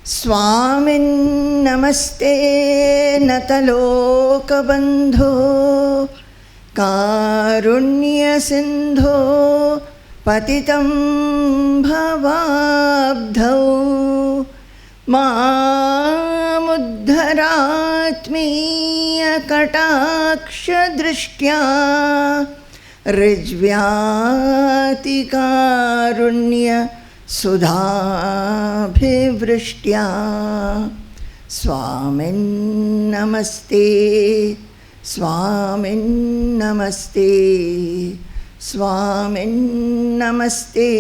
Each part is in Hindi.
स्वामिन्नमस्ते नतलोकबन्धो कारुण्यसिन्धो पतितं भवाब्धौ मामुद्धरात्मीयकटाक्षदृष्ट्या ऋज्व्यातिकारुण्य सुधाभिवृष्ट्या स्वामिन्नमस्ते स्वामिन्नमस्ते स्वामिन्नमस्ते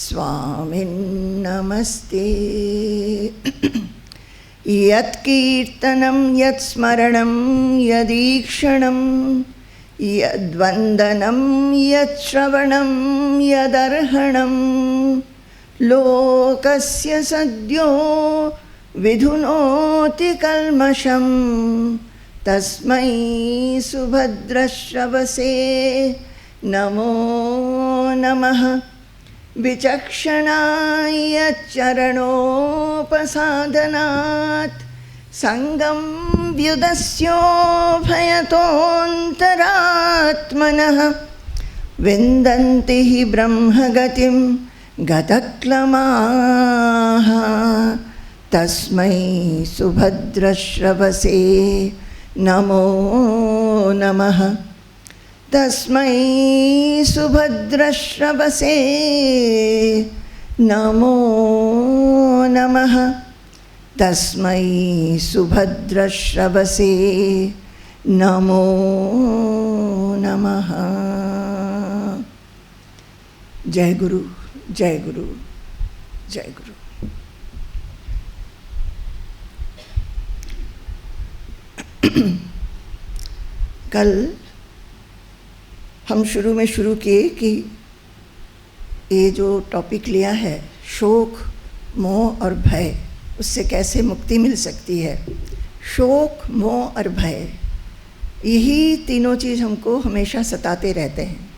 स्वामिन्नमस्ते। यत्कीर्तनं यत्स्मरणं यदीक्षणं यद्वन्दनं यत्श्रवणं यदर्हणं लोकस्य सद्यो विधुनोति कल्मषं तस्मै सुभद्रश्रवसे नमो नमः। विचक्षणाय चरणोपसाधनात् संगं व्युदस्योभयतोऽन्तरात्मनः विन्दन्ति हि ब्रह्मगतिं गतक्लमाः तस्मै सुभद्रश्रवसे नमो नमः। तस्मै सुभद्रश्रवसे नमो नमः। तस्मै सुभद्रश्रवसे नमो नमः। जय गुरु जय गुरु जय गुरु। कल हम शुरू में शुरू किए कि ये जो टॉपिक लिया है शोक, मोह और भय, उससे कैसे मुक्ति मिल सकती है। शोक, मोह और भय, यही तीनों चीज़ हमको हमेशा सताते रहते हैं,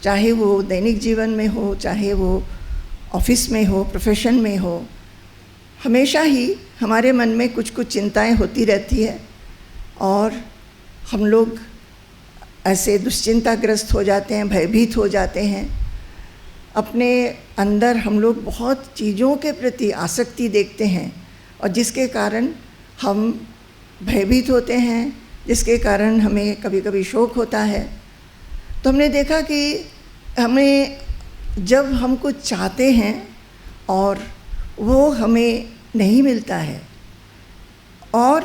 चाहे वो दैनिक जीवन में हो, चाहे वो ऑफिस में हो, प्रोफेशन में हो। हमेशा ही हमारे मन में कुछ कुछ चिंताएं होती रहती है और हम लोग ऐसे दुश्चिंताग्रस्त हो जाते हैं, भयभीत हो जाते हैं। अपने अंदर हम लोग बहुत चीज़ों के प्रति आसक्ति देखते हैं और जिसके कारण हम भयभीत होते हैं, जिसके कारण हमें कभी कभी शोक होता है। तो हमने देखा कि हमें जब हम कुछ चाहते हैं और वो हमें नहीं मिलता है और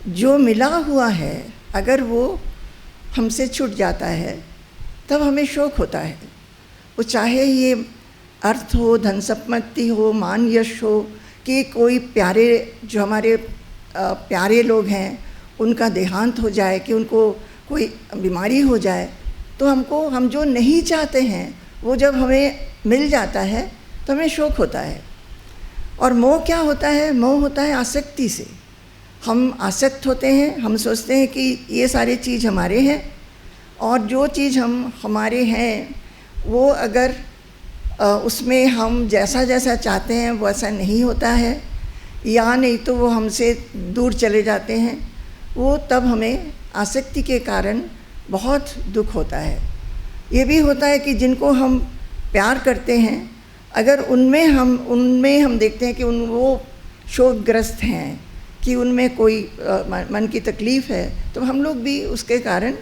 जो मिला हुआ है अगर वो हमसे छूट जाता है तब हमें शोक होता है। वो चाहे ये अर्थ हो, धन संपत्ति हो, मान यश हो, कि कोई प्यारे जो हमारे प्यारे लोग हैं उनका देहांत हो जाए, कि उनको कोई बीमारी हो जाए, तो हम जो नहीं चाहते हैं वो जब हमें मिल जाता है तो हमें शोक होता है। और मोह क्या होता है? मोह होता है आसक्ति से। हम आसक्त होते हैं, हम सोचते हैं कि ये सारी चीज़ हमारे हैं और जो चीज़ हमारे हैं वो अगर उसमें हम जैसा जैसा चाहते हैं वैसा नहीं होता है, या नहीं तो वो हमसे दूर चले जाते हैं, वो तब हमें आसक्ति के कारण बहुत दुख होता है। ये भी होता है कि जिनको हम प्यार करते हैं अगर उनमें हम देखते हैं कि वो शोकग्रस्त हैं, कि उनमें कोई मन की तकलीफ़ है, तो हम लोग भी उसके कारण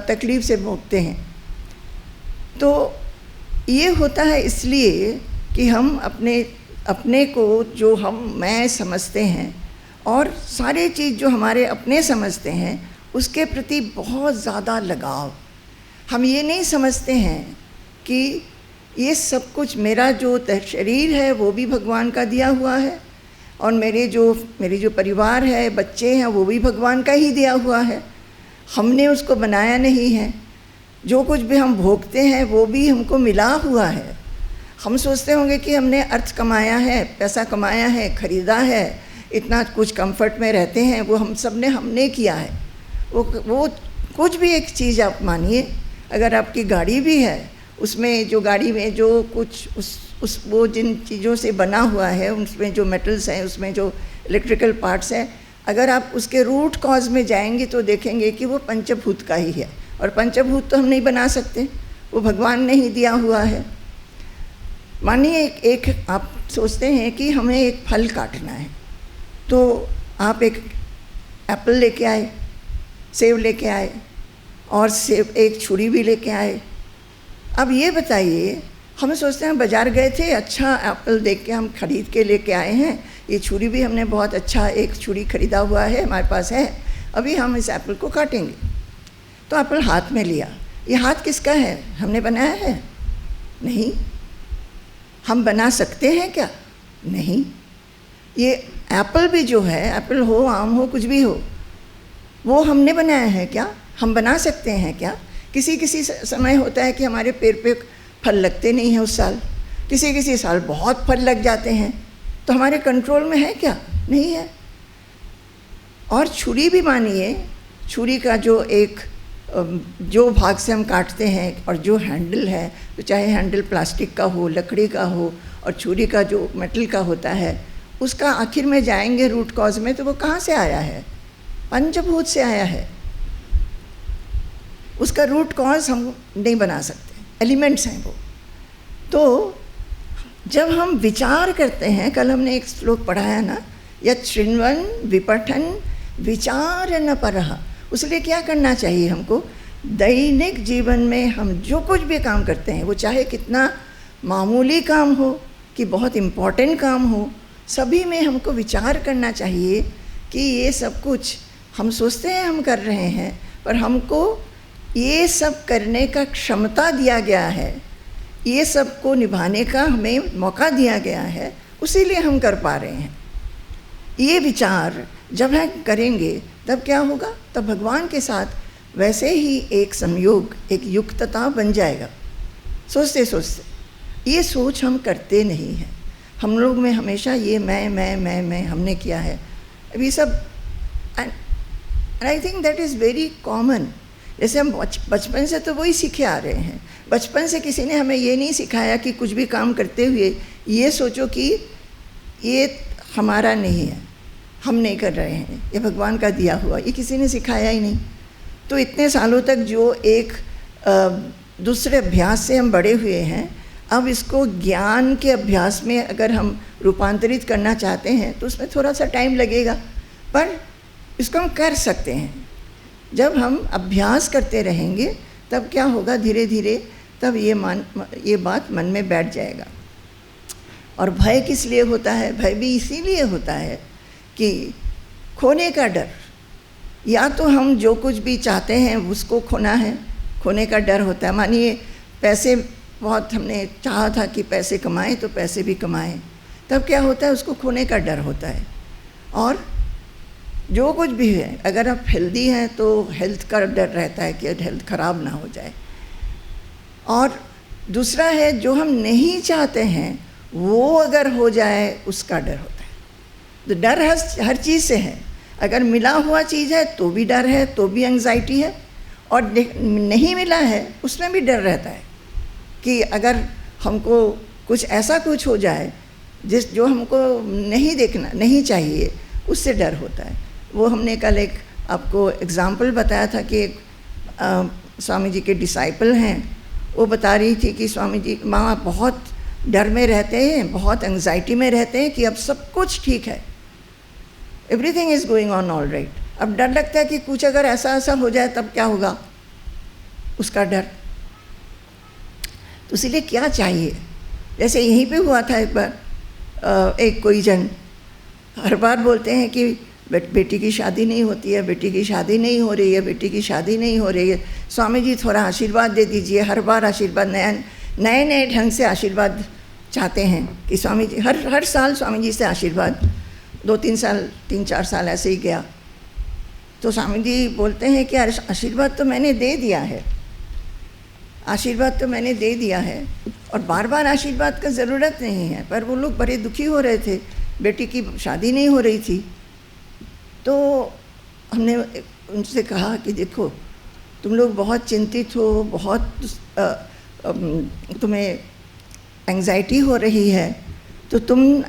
तकलीफ़ से भोगते हैं। तो ये होता है इसलिए कि हम अपने को जो मैं समझते हैं और सारी चीज़ जो हमारे अपने समझते हैं उसके प्रति बहुत ज़्यादा लगाव। हम ये नहीं समझते हैं कि ये सब कुछ मेरा जो शरीर है वो भी भगवान का दिया हुआ है और मेरी जो परिवार है, बच्चे हैं, वो भी भगवान का ही दिया हुआ है। हमने उसको बनाया नहीं है। जो कुछ भी हम भोगते हैं वो भी हमको मिला हुआ है। हम सोचते होंगे कि हमने अर्थ कमाया है, पैसा कमाया है, ख़रीदा है, इतना कुछ कंफर्ट में रहते हैं, वो हमने किया है। वो कुछ भी एक चीज़ आप मानिए, अगर आपकी गाड़ी भी है उसमें जो गाड़ी में जो कुछ उस वो जिन चीज़ों से बना हुआ है, उसमें जो मेटल्स हैं, उसमें जो इलेक्ट्रिकल पार्ट्स हैं, अगर आप उसके रूट कॉज में जाएंगे तो देखेंगे कि वो पंचभूत का ही है। और पंचभूत तो हम नहीं बना सकते, वो भगवान ने ही दिया हुआ है। मानिए एक आप सोचते हैं कि हमें एक फल काटना है, तो आप एक एप्पल लेके आए, सेब लेके आए और सेब एक छुरी भी लेके आए। अब ये बताइए, हम सोचते हैं बाज़ार गए थे, अच्छा एप्पल देख के हम खरीद के लेके आए हैं, ये छुरी भी हमने बहुत अच्छा एक छुरी खरीदा हुआ है, हमारे पास है, अभी हम इस एप्पल को काटेंगे। तो एप्पल हाथ में लिया, ये हाथ किसका है? हमने बनाया है? नहीं। हम बना सकते हैं क्या? नहीं। ये एप्पल भी जो है, एप्पल हो, आम हो, कुछ भी हो, वो हमने बनाया है क्या? हम बना सकते हैं क्या? किसी किसी समय होता है कि हमारे पेड़ पे फल लगते नहीं हैं उस साल, किसी किसी साल बहुत फल लग जाते हैं, तो हमारे कंट्रोल में है क्या? नहीं है। और छुरी भी मानिए, छुरी का जो एक जो भाग से हम काटते हैं और जो हैंडल है, तो चाहे हैंडल प्लास्टिक का हो, लकड़ी का हो, और छुरी का जो मेटल का होता है, उसका आखिर में जाएंगे रूट कॉज में, तो वो कहाँ से आया है? पंचभूत से आया है। उसका रूट कॉज हम नहीं बना सकते, एलिमेंट्स हैं वो। तो जब हम विचार करते हैं, कल हमने एक श्लोक पढ़ाया ना, यत् शृण्वन् विपठन् विचार न परः, उसलिए क्या करना चाहिए हमको? दैनिक जीवन में हम जो कुछ भी काम करते हैं, वो चाहे कितना मामूली काम हो कि बहुत इम्पोर्टेंट काम हो, सभी में हमको विचार करना चाहिए कि ये सब कुछ हम सोचते हैं हम कर रहे हैं, पर हमको ये सब करने का क्षमता दिया गया है, ये सब को निभाने का हमें मौका दिया गया है, उसीलिए हम कर पा रहे हैं। ये विचार जब हम करेंगे तब क्या होगा? तब भगवान के साथ वैसे ही एक संयोग, एक युक्तता बन जाएगा। सोचते सोचते ये सोच हम करते नहीं हैं। हम लोग में हमेशा ये मैं हमने किया है, अभी सब। And I think that is very common. जैसे हम बचपन से तो वही सीखे आ रहे हैं। बचपन से किसी ने हमें ये नहीं सिखाया कि कुछ भी काम करते हुए ये सोचो कि ये हमारा नहीं है, हम नहीं कर रहे हैं, ये भगवान का दिया हुआ, ये किसी ने सिखाया ही नहीं। तो इतने सालों तक जो एक दूसरे अभ्यास से हम बड़े हुए हैं, अब इसको ज्ञान के अभ्यास में अगर हम रूपांतरित करना चाहते हैं तो उसमें थोड़ा सा टाइम लगेगा, पर इसको हम कर सकते हैं। जब हम अभ्यास करते रहेंगे तब क्या होगा, धीरे धीरे तब ये बात मन में बैठ जाएगा। और भय किस लिए होता है? भय भी इसीलिए होता है कि खोने का डर। या तो हम जो कुछ भी चाहते हैं उसको खोना है, खोने का डर होता है। मानिए पैसे बहुत हमने चाहा था कि पैसे कमाएं, तो पैसे भी कमाएं, तब क्या होता है, उसको खोने का डर होता है। और जो कुछ भी है, अगर आप हेल्दी हैं तो हेल्थ का डर रहता है कि हेल्थ ख़राब ना हो जाए। और दूसरा है, जो हम नहीं चाहते हैं वो अगर हो जाए उसका डर होता है। तो डर हर चीज़ से है। अगर मिला हुआ चीज़ है तो भी डर है, तो भी एंग्जाइटी है, और नहीं मिला है उसमें भी डर रहता है कि अगर हमको कुछ ऐसा कुछ हो जाए जो हमको नहीं देखना नहीं चाहिए, उससे डर होता है। वो हमने कल एक आपको एग्ज़ाम्पल बताया था कि एक स्वामी जी के डिसाइपल हैं, वो बता रही थी कि स्वामी जी माँ बहुत डर में रहते हैं, बहुत एंग्जाइटी में रहते हैं कि अब सब कुछ ठीक है, everything is going on all right. अब डर लगता है कि कुछ अगर ऐसा ऐसा हो जाए तब क्या होगा, उसका डर। तो इसलिए क्या चाहिए, जैसे यहीं पे हुआ था एक बार, एक कोई जन हर बार बोलते हैं कि बेटी की शादी नहीं होती है, बेटी की शादी नहीं हो रही है, बेटी की शादी नहीं हो रही है, स्वामी जी थोड़ा आशीर्वाद दे दीजिए। हर बार आशीर्वाद, नए नए ढंग से आशीर्वाद चाहते हैं कि स्वामी जी, हर साल स्वामी जी से आशीर्वाद, 3-4 साल ऐसे ही गया। तो स्वामी जी बोलते हैं कि आशीर्वाद तो मैंने दे दिया है, आशीर्वाद तो मैंने दे दिया है, और बार बार आशीर्वाद का ज़रूरत नहीं है। पर वो लोग बड़े दुखी हो रहे थे, बेटी की शादी नहीं हो रही थी। तो हमने उनसे कहा कि देखो तुम लोग बहुत चिंतित हो, बहुत तुम्हें एंग्जाइटी हो रही है तो तुम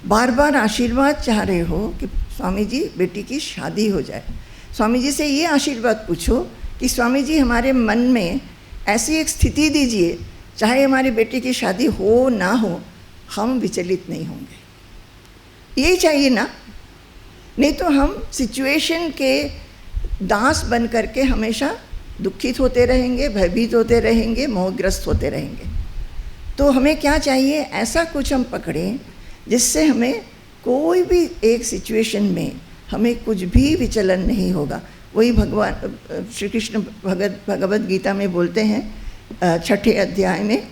बार बार आशीर्वाद चाह रहे हो कि स्वामी जी बेटी की शादी हो जाए। स्वामी जी से ये आशीर्वाद पूछो कि स्वामी जी हमारे मन में ऐसी एक स्थिति दीजिए, चाहे हमारी बेटी की शादी हो ना हो, हम विचलित नहीं होंगे। यही चाहिए ना, नहीं तो हम सिचुएशन के दास बन करके हमेशा दुखित होते रहेंगे, भयभीत होते रहेंगे, मोहग्रस्त होते रहेंगे। तो हमें क्या चाहिए, ऐसा कुछ हम पकड़ें जिससे हमें कोई भी एक सिचुएशन में हमें कुछ भी विचलन नहीं होगा। वही भगवान श्री कृष्ण भगवद गीता में बोलते हैं 6 अध्याय में,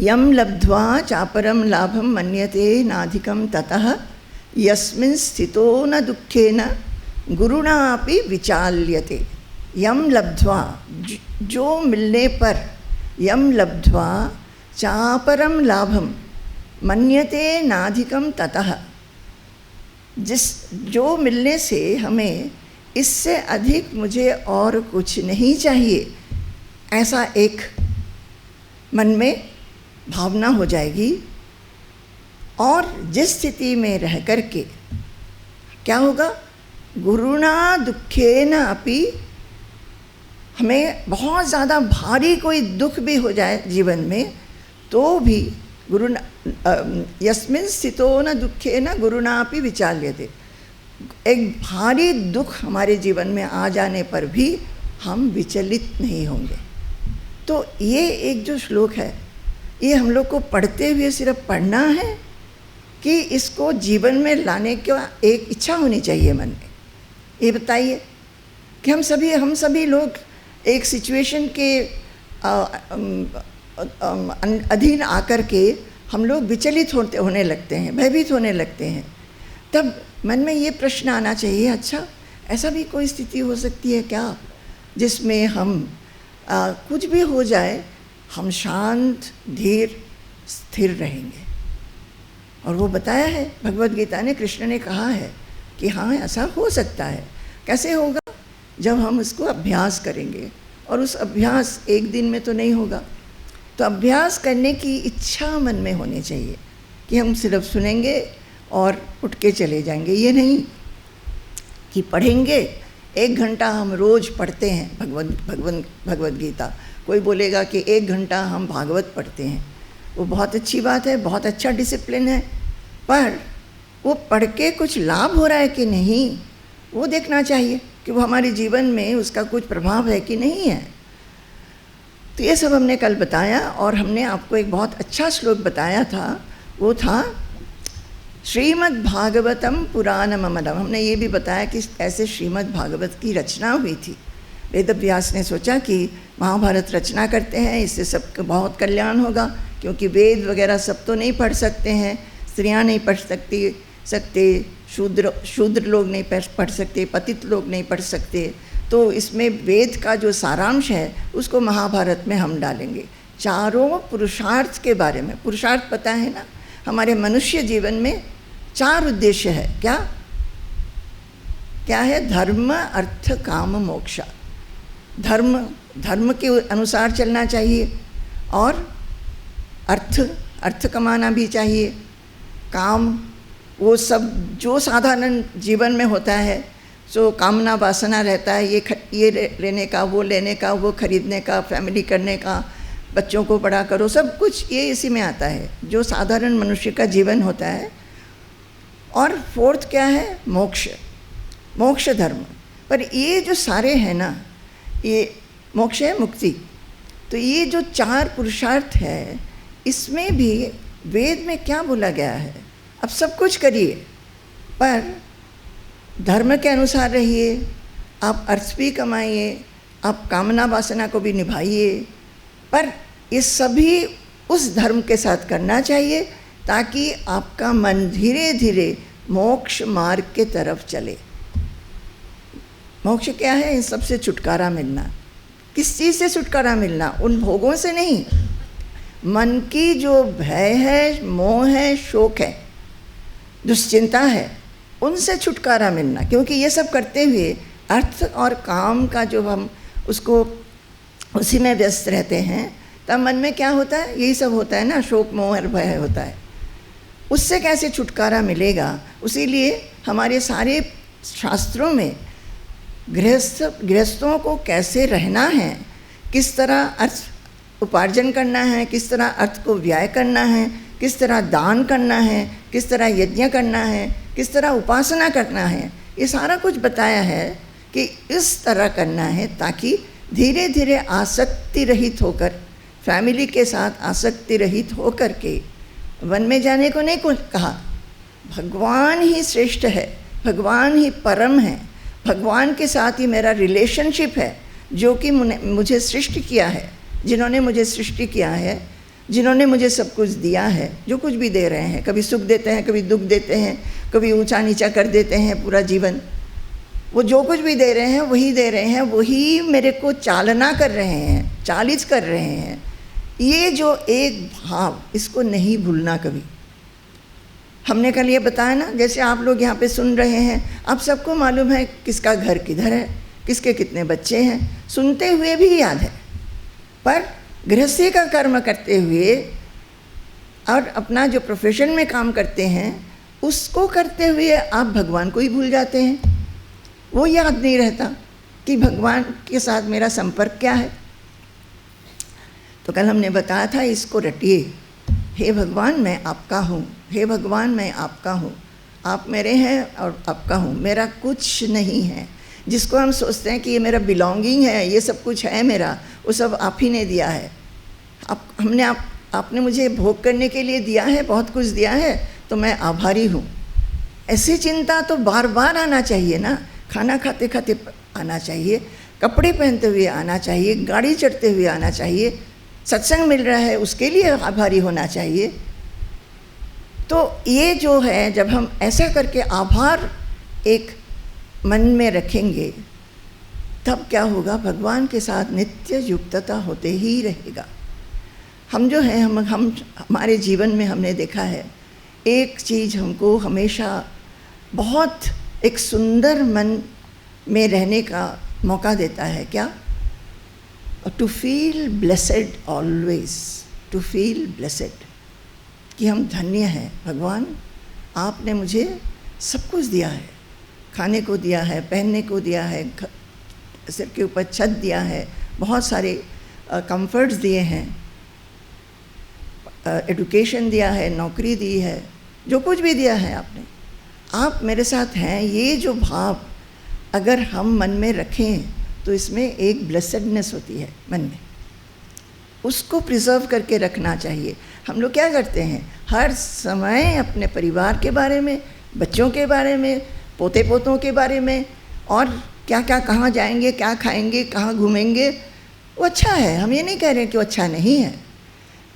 यम लब्ध्वा चापरम लाभम मन्यते नाधिकम ततः यस्मिन् स्थितो न दुःखेन गुरुणापि विचाल्यते। यम लब्ध्वा, जो मिलने पर, यम लब्ध्वा चापरम लाभम मन्यते नाधिकम ततः, जो मिलने से हमें इससे अधिक मुझे और कुछ नहीं चाहिए, ऐसा एक मन में भावना हो जाएगी। और जिस स्थिति में रह कर के क्या होगा, गुरुणा दुखेन अपि, हमें बहुत ज़्यादा भारी कोई दुख भी हो जाए जीवन में तो भी गुरुना यस्मिन् स्थितो न दुखेन गुरुणापि विचाल्यते, एक भारी दुख हमारे जीवन में आ जाने पर भी हम विचलित नहीं होंगे। तो ये एक जो श्लोक है, ये हम लोग को पढ़ते हुए सिर्फ पढ़ना है कि इसको जीवन में लाने का एक इच्छा होनी चाहिए मन में। ये बताइए कि हम सभी लोग एक सिचुएशन के अधीन आकर के हम लोग विचलित होने लगते हैं, भयभीत होने लगते हैं। तब मन में ये प्रश्न आना चाहिए, अच्छा ऐसा भी कोई स्थिति हो सकती है क्या जिसमें हम कुछ भी हो जाए हम शांत धीर स्थिर रहेंगे। और वो बताया है भगवद गीता ने, कृष्ण ने कहा है कि हाँ ऐसा हो सकता है। कैसे होगा, जब हम उसको अभ्यास करेंगे। और उस अभ्यास एक दिन में तो नहीं होगा, तो अभ्यास करने की इच्छा मन में होनी चाहिए कि हम सिर्फ सुनेंगे और उठ के चले जाएंगे। ये नहीं कि पढ़ेंगे, 1 घंटा हम रोज़ पढ़ते हैं भगवद गीता। कोई बोलेगा कि 1 घंटा हम भागवत पढ़ते हैं, वो बहुत अच्छी बात है, बहुत अच्छा डिसिप्लिन है, पर वो पढ़ के कुछ लाभ हो रहा है कि नहीं, वो देखना चाहिए कि वो हमारे जीवन में उसका कुछ प्रभाव है कि नहीं है। तो ये सब हमने कल बताया। और हमने आपको एक बहुत अच्छा श्लोक बताया था, वो था श्रीमद् भागवतम पुराणम अमलम। हमने ये भी बताया कि ऐसे श्रीमद् भागवत की रचना हुई थी। वेद व्यास ने सोचा कि महाभारत रचना करते हैं, इससे सबका बहुत कल्याण होगा, क्योंकि वेद वगैरह सब तो नहीं पढ़ सकते हैं, स्त्रियां नहीं पढ़ सकते, शूद्र लोग नहीं पढ़ सकते, पतित लोग नहीं पढ़ सकते। तो इसमें वेद का जो सारांश है उसको महाभारत में हम डालेंगे। चारों पुरुषार्थ के बारे में, पुरुषार्थ पता है ना, हमारे मनुष्य जीवन में 4 उद्देश्य है। क्या क्या है, धर्म अर्थ काम मोक्ष। धर्म के अनुसार चलना चाहिए, और अर्थ कमाना भी चाहिए, काम वो सब जो साधारण जीवन में होता है, जो कामना वासना रहता है, ये लेने का, वो खरीदने का, फैमिली करने का, बच्चों को बड़ा करो, सब कुछ ये इसी में आता है जो साधारण मनुष्य का जीवन होता है। और 4th क्या है, मोक्ष धर्म। पर ये जो सारे हैं ना, ये मोक्ष है मुक्ति। तो ये जो 4 पुरुषार्थ है, इसमें भी वेद में क्या बोला गया है, अब सब कुछ करिए पर धर्म के अनुसार रहिए, आप अर्थ भी कमाइए, आप कामना वासना को भी निभाइए, पर ये सभी उस धर्म के साथ करना चाहिए ताकि आपका मन धीरे धीरे मोक्ष मार्ग के तरफ चले। मोक्ष क्या है, इन सबसे छुटकारा मिलना। किस चीज़ से छुटकारा मिलना, उन भोगों से नहीं, मन की जो भय है, मोह है, शोक है, दुश्चिंता है, उनसे छुटकारा मिलना। क्योंकि ये सब करते हुए अर्थ और काम का जो हम उसको उसी में व्यस्त रहते हैं, तब मन में क्या होता है? यही सब होता है ना, शोक मोह और भय होता है। उससे कैसे छुटकारा मिलेगा? उसीलिए हमारे सारे शास्त्रों में गृहस्थों को कैसे रहना है, किस तरह अर्थ उपार्जन करना है, किस तरह अर्थ को व्यय करना है, किस तरह दान करना है, किस तरह यज्ञ करना है, किस तरह उपासना करना है, ये सारा कुछ बताया है कि इस तरह करना है ताकि धीरे धीरे आसक्ति रहित होकर, फैमिली के साथ आसक्ति रहित होकर के वन में जाने को नहीं कहा। भगवान ही श्रेष्ठ है, भगवान ही परम है, भगवान के साथ ही मेरा रिलेशनशिप है, जो कि मुझे सृष्टि किया है, जिन्होंने मुझे सृष्टि किया है, जिन्होंने मुझे सब कुछ दिया है, जो कुछ भी दे रहे हैं, कभी सुख देते हैं, कभी दुख देते हैं, कभी ऊंचा नीचा कर देते हैं पूरा जीवन। वो जो कुछ भी दे रहे हैं वही दे रहे हैं, वही मेरे को चालना कर रहे हैं, चालित कर रहे हैं। ये जो एक भाव, इसको नहीं भूलना कभी। हमने कल ये बताया ना, जैसे आप लोग यहाँ पे सुन रहे हैं, आप सबको मालूम है किसका घर किधर है, किसके कितने बच्चे हैं, सुनते हुए भी याद है। पर गृहस्थी का कर्म करते हुए और अपना जो प्रोफेशन में काम करते हैं उसको करते हुए आप भगवान को ही भूल जाते हैं। वो याद नहीं रहता कि भगवान के साथ मेरा संपर्क क्या है। तो कल हमने बताया था, इसको रटिए, हे भगवान मैं आपका हूँ, हे भगवान मैं आपका हूँ, आप मेरे हैं और आपका हूँ, मेरा कुछ नहीं है। जिसको हम सोचते हैं कि ये मेरा बिलोंगिंग है, ये सब कुछ है मेरा, वो सब आप ही ने दिया है। आपने मुझे भोग करने के लिए दिया है, बहुत कुछ दिया है, तो मैं आभारी हूँ। ऐसी चिंता तो बार बार आना चाहिए ना, खाना खाते खाते आना चाहिए, कपड़े पहनते हुए आना चाहिए, गाड़ी चढ़ते हुए आना चाहिए, सत्संग मिल रहा है उसके लिए आभारी होना चाहिए। तो ये जो है, जब हम ऐसा करके आभार एक मन में रखेंगे, तब क्या होगा? भगवान के साथ नित्य युक्तता होते ही रहेगा। हम जो है, हम हमारे जीवन में हमने देखा है, एक चीज़ हमको हमेशा बहुत एक सुंदर मन में रहने का मौका देता है। क्या? To feel blessed always, to feel blessed, कि हम धन्य हैं। भगवान आपने मुझे सब कुछ दिया है, खाने को दिया है, पहनने को दिया है, सिर के ऊपर छत दिया है, बहुत सारे कंफर्ट्स दिए हैं, एडुकेशन दिया है, नौकरी दी है, जो कुछ भी दिया है आपने, आप मेरे साथ हैं। ये जो भाव अगर हम मन में रखें तो इसमें एक ब्लेसेडनेस होती है मन में, उसको प्रिजर्व करके रखना चाहिए। हम लोग क्या करते हैं, हर समय अपने परिवार के बारे में, बच्चों के बारे में, पोते पोतों के बारे में, और क्या क्या कहाँ जाएंगे, क्या खाएंगे, कहाँ घूमेंगे, वो अच्छा है, हम ये नहीं कह रहे कि वो अच्छा नहीं है।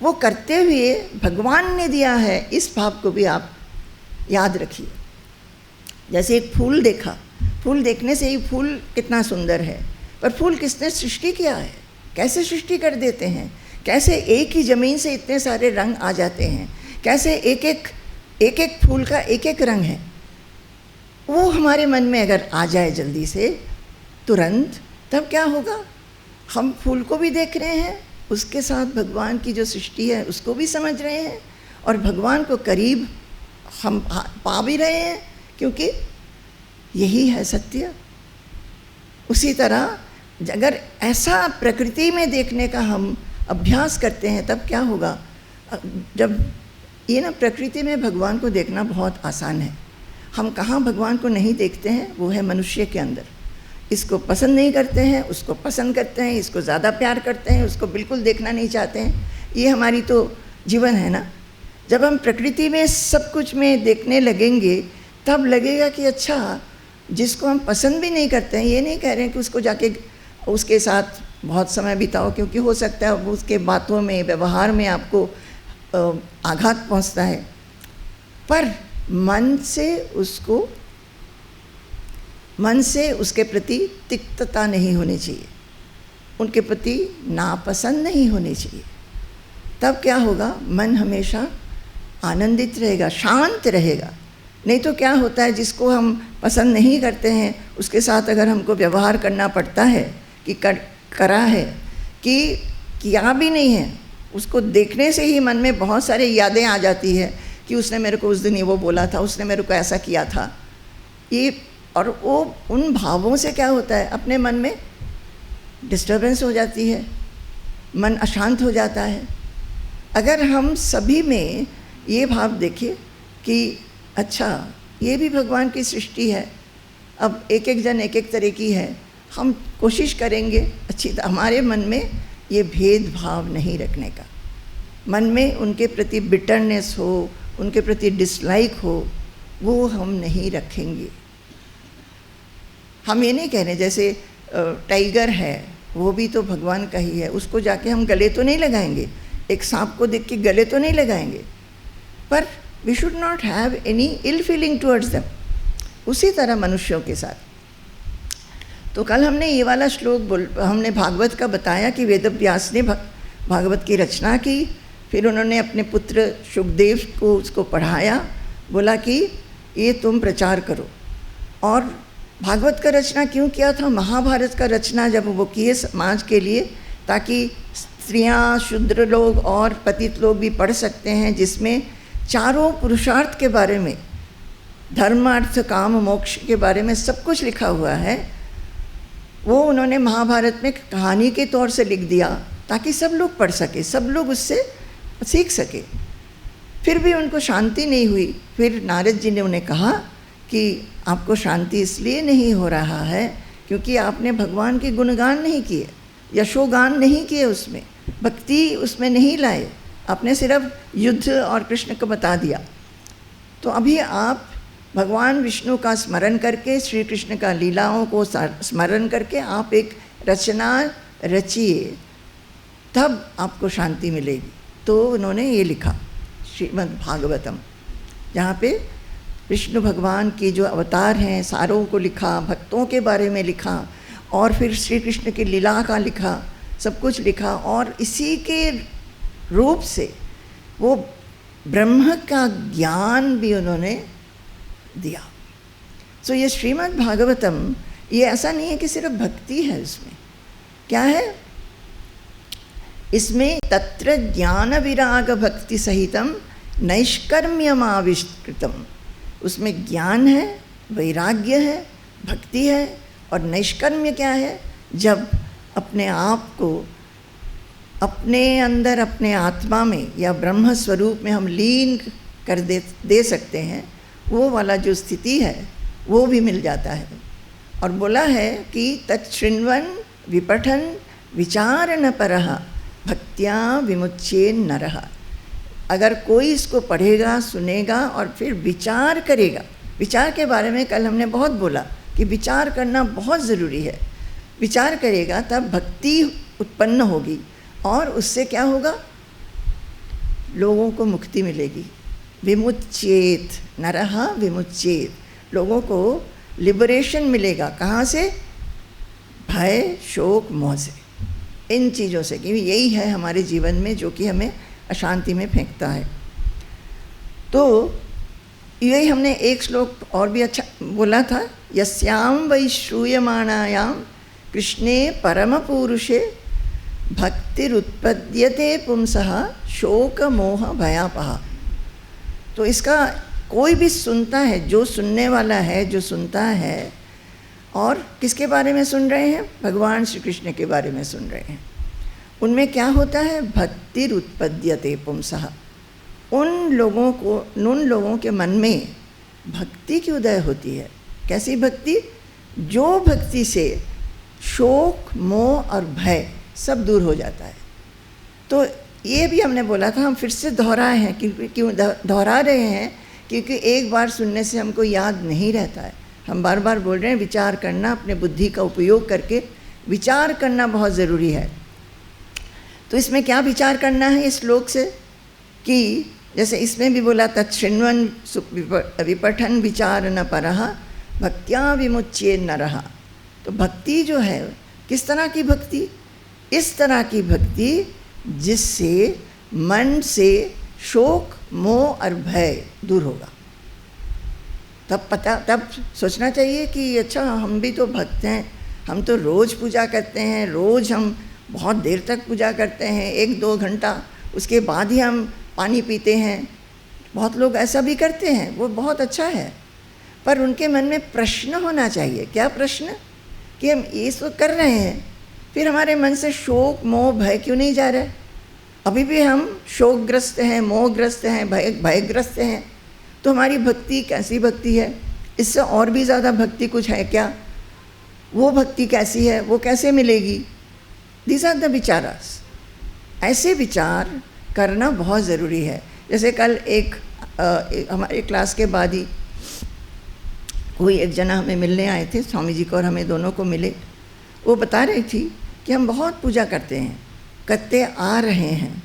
वो करते हुए भगवान ने दिया है, इस भाव को भी आप याद रखिए। जैसे एक फूल देखा, फूल देखने से ही फूल कितना सुंदर है, पर फूल किसने सृष्टि किया है, कैसे सृष्टि कर देते हैं, कैसे एक ही ज़मीन से इतने सारे रंग आ जाते हैं, कैसे एक एक फूल का एक एक रंग है। वो हमारे मन में अगर आ जाए जल्दी से, तुरंत, तब क्या होगा? हम फूल को भी देख रहे हैं, उसके साथ भगवान की जो सृष्टि है उसको भी समझ रहे हैं, और भगवान को करीब हम पा भी रहे हैं, क्योंकि यही है सत्य। उसी तरह अगर ऐसा प्रकृति में देखने का हम अभ्यास करते हैं, तब क्या होगा? जब ये ना, प्रकृति में भगवान को देखना बहुत आसान है। हम कहाँ भगवान को नहीं देखते हैं? वो है मनुष्य के अंदर। इसको पसंद नहीं करते हैं, उसको पसंद करते हैं, इसको ज़्यादा प्यार करते हैं, उसको बिल्कुल देखना नहीं चाहते हैं। ये हमारी तो जीवन है ना। जब हम प्रकृति में सब कुछ में देखने लगेंगे, तब लगेगा कि अच्छा, जिसको हम पसंद भी नहीं करते हैं, ये नहीं कह रहे हैं कि उसको जाके उसके साथ बहुत समय बिताओ, क्योंकि हो सकता है उसके बातों में, व्यवहार में आपको आघात पहुंचता है, पर मन से उसके प्रति तिक्तता नहीं होनी चाहिए, उनके प्रति नापसंद नहीं होनी चाहिए। तब क्या होगा? मन हमेशा आनंदित रहेगा, शांत रहेगा। नहीं तो क्या होता है, जिसको हम पसंद नहीं करते हैं उसके साथ अगर हमको व्यवहार करना पड़ता है कि करा है कि किया भी नहीं है, उसको देखने से ही मन में बहुत सारी यादें आ जाती है कि उसने मेरे को उस दिन ये वो बोला था, उसने मेरे को ऐसा किया था ये, और वो उन भावों से क्या होता है, अपने मन में डिस्टर्बेंस हो जाती है, मन अशांत हो जाता है। अगर हम सभी में ये भाव देखें कि अच्छा ये भी भगवान की सृष्टि है, अब एक एक जन एक एक तरह की है, हम कोशिश करेंगे अच्छी हमारे मन में ये भेदभाव नहीं रखने का, मन में उनके प्रति बिटरनेस हो, उनके प्रति डिसलाइक हो, वो हम नहीं रखेंगे। हम ये नहीं कह रहे जैसे टाइगर है वो भी तो भगवान का ही है, उसको जाके हम गले तो नहीं लगाएंगे, एक सांप को देख के गले तो नहीं लगाएंगे, पर we should not have any ill feeling towards them. उसी तरह मनुष्यों के साथ। तो कल हमने ये वाला श्लोक हमने भागवत का बताया कि वेदव्यास ने भागवत की रचना की, फिर उन्होंने अपने पुत्र शुकदेव को उसको पढ़ाया, बोला कि ये तुम प्रचार करो। और भागवत का रचना क्यों किया था, महाभारत का रचना जब वो किए समाज के लिए, ताकि स्त्रियां, शूद्र लोग और पतित लोग भी पढ़ सकते हैं, जिसमें चारों पुरुषार्थ के बारे में, धर्म अर्थ काम मोक्ष के बारे में सब कुछ लिखा हुआ है। वो उन्होंने महाभारत में कहानी के तौर से लिख दिया ताकि सब लोग पढ़ सके, सब लोग उससे सीख सके। फिर भी उनको शांति नहीं हुई। फिर नारद जी ने उन्हें कहा कि आपको शांति इसलिए नहीं हो रहा है क्योंकि आपने भगवान के गुणगान नहीं किए, यशोगान नहीं किए, उसमें भक्ति उसमें नहीं लाए, आपने सिर्फ युद्ध और कृष्ण को बता दिया। तो अभी आप भगवान विष्णु का स्मरण करके, श्री कृष्ण का लीलाओं को स्मरण करके आप एक रचना रचिए, तब आपको शांति मिलेगी। तो उन्होंने ये लिखा श्रीमद् भागवतम, जहाँ पे विष्णु भगवान की जो अवतार हैं सारों को लिखा, भक्तों के बारे में लिखा, और फिर श्री कृष्ण की लीला का लिखा, सब कुछ लिखा, और इसी के रूप से वो ब्रह्म का ज्ञान भी उन्होंने दिया। सो ये श्रीमद् भागवतम, ये ऐसा नहीं है कि सिर्फ भक्ति है, इसमें क्या है, इसमें तत्र ज्ञान विराग भक्ति सहितम नैष्कर्म्यमाविष्कृतम, उसमें ज्ञान है, वैराग्य है, भक्ति है, और नैष्कर्म्य क्या है, जब अपने आप को अपने अंदर, अपने आत्मा में या ब्रह्म स्वरूप में हम लीन कर दे सकते हैं, वो वाला जो स्थिति है वो भी मिल जाता है। और बोला है कि तच्छृण्वन् विपठन् विचारण परः भक्त्या विमुच्येन नरः। अगर कोई इसको पढ़ेगा, सुनेगा और फिर विचार करेगा, विचार के बारे में कल हमने बहुत बोला कि विचार करना बहुत ज़रूरी है, विचार करेगा तब भक्ति उत्पन्न होगी, और उससे क्या होगा, लोगों को मुक्ति मिलेगी। विमुच्येत नरः विमुच्येत, लोगों को लिबरेशन मिलेगा। कहाँ से, भय, शोक, मोह से, इन चीज़ों से, क्योंकि यही है हमारे जीवन में जो कि हमें अशांति में फेंकता है। तो यही हमने एक श्लोक और भी अच्छा बोला था, यस्याम वै श्रूयमाणायाम कृष्णे परम पुरुषे भक्तिरुत्पद्यते पुंसः शोक मोह भयापहा। तो इसका कोई भी सुनता है, जो सुनने वाला है, जो सुनता है, और किसके बारे में सुन रहे हैं, भगवान श्री कृष्ण के बारे में सुन रहे हैं, उनमें क्या होता है, भक्तिरुत्पद्यते पुंसः, उन लोगों के मन में भक्ति की उदय होती है। कैसी भक्ति, जो भक्ति से शोक, मोह और भय सब दूर हो जाता है। तो ये भी हमने बोला था, हम फिर से दोहराए हैं। क्यों दोहरा रहे हैं, क्योंकि एक बार सुनने से हमको याद नहीं रहता है। हम बार बार बोल रहे हैं विचार करना, अपने बुद्धि का उपयोग करके विचार करना बहुत ज़रूरी है। तो इसमें क्या विचार करना है इस श्लोक से, कि जैसे इसमें भी बोला तच्छृण्वन् विपठन् विचारण परः भक्त्या विमुच्येन नरः। तो भक्ति जो है, किस तरह की भक्ति, इस तरह की भक्ति जिससे मन से शोक, मोह और भय दूर होगा। तब सोचना चाहिए कि अच्छा हम भी तो भक्त हैं, हम तो रोज़ पूजा करते हैं, रोज़ हम बहुत देर तक पूजा करते हैं, 1-2 घंटा, उसके बाद ही हम पानी पीते हैं। बहुत लोग ऐसा भी करते हैं, वो बहुत अच्छा है, पर उनके मन में प्रश्न होना चाहिए। क्या प्रश्न? कि हम ये तो कर रहे हैं, फिर हमारे मन से शोक मोह भय क्यों नहीं जा रहा है? अभी भी हम शोकग्रस्त हैं, मोहग्रस्त हैं, भयग्रस्त हैं, तो हमारी भक्ति कैसी भक्ति है? इससे और भी ज़्यादा भक्ति कुछ है क्या? वो भक्ति कैसी है, वो कैसे मिलेगी? दीज आर द विचारास। ऐसे विचार करना बहुत ज़रूरी है। जैसे कल हमारे क्लास के बाद ही कोई एक जना हमें मिलने आए थे, स्वामी जी को और हमें दोनों को मिले। वो बता रही थी कि हम बहुत पूजा करते हैं, करते आ रहे हैं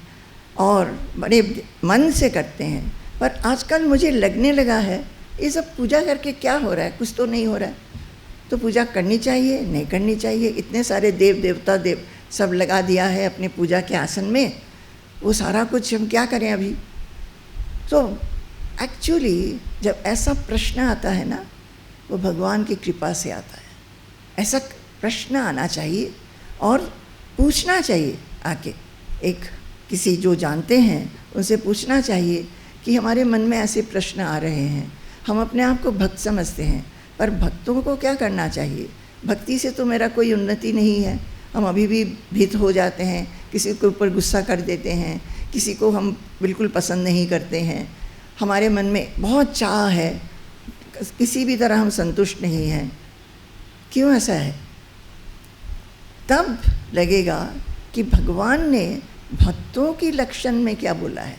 और बड़े मन से करते हैं, पर आजकल मुझे लगने लगा है ये सब पूजा करके क्या हो रहा है, कुछ तो नहीं हो रहा है। तो पूजा करनी चाहिए, नहीं करनी चाहिए? इतने सारे देव देवता सब लगा दिया है अपने पूजा के आसन में, वो सारा कुछ हम क्या करें अभी? तो एक्चुअली जब ऐसा प्रश्न आता है ना, वो भगवान की कृपा से आता है। ऐसा प्रश्न आना चाहिए और पूछना चाहिए आके, एक किसी जो जानते हैं उनसे पूछना चाहिए कि हमारे मन में ऐसे प्रश्न आ रहे हैं, हम अपने आप को भक्त समझते हैं, पर भक्तों को क्या करना चाहिए? भक्ति से तो मेरा कोई उन्नति नहीं है, हम अभी भी भीत हो जाते हैं, किसी के ऊपर गुस्सा कर देते हैं, किसी को हम बिल्कुल पसंद नहीं करते हैं, हमारे मन में बहुत चाह है, किसी भी तरह हम संतुष्ट नहीं हैं। क्यों ऐसा है? तब लगेगा कि भगवान ने भक्तों की लक्षण में क्या बोला है।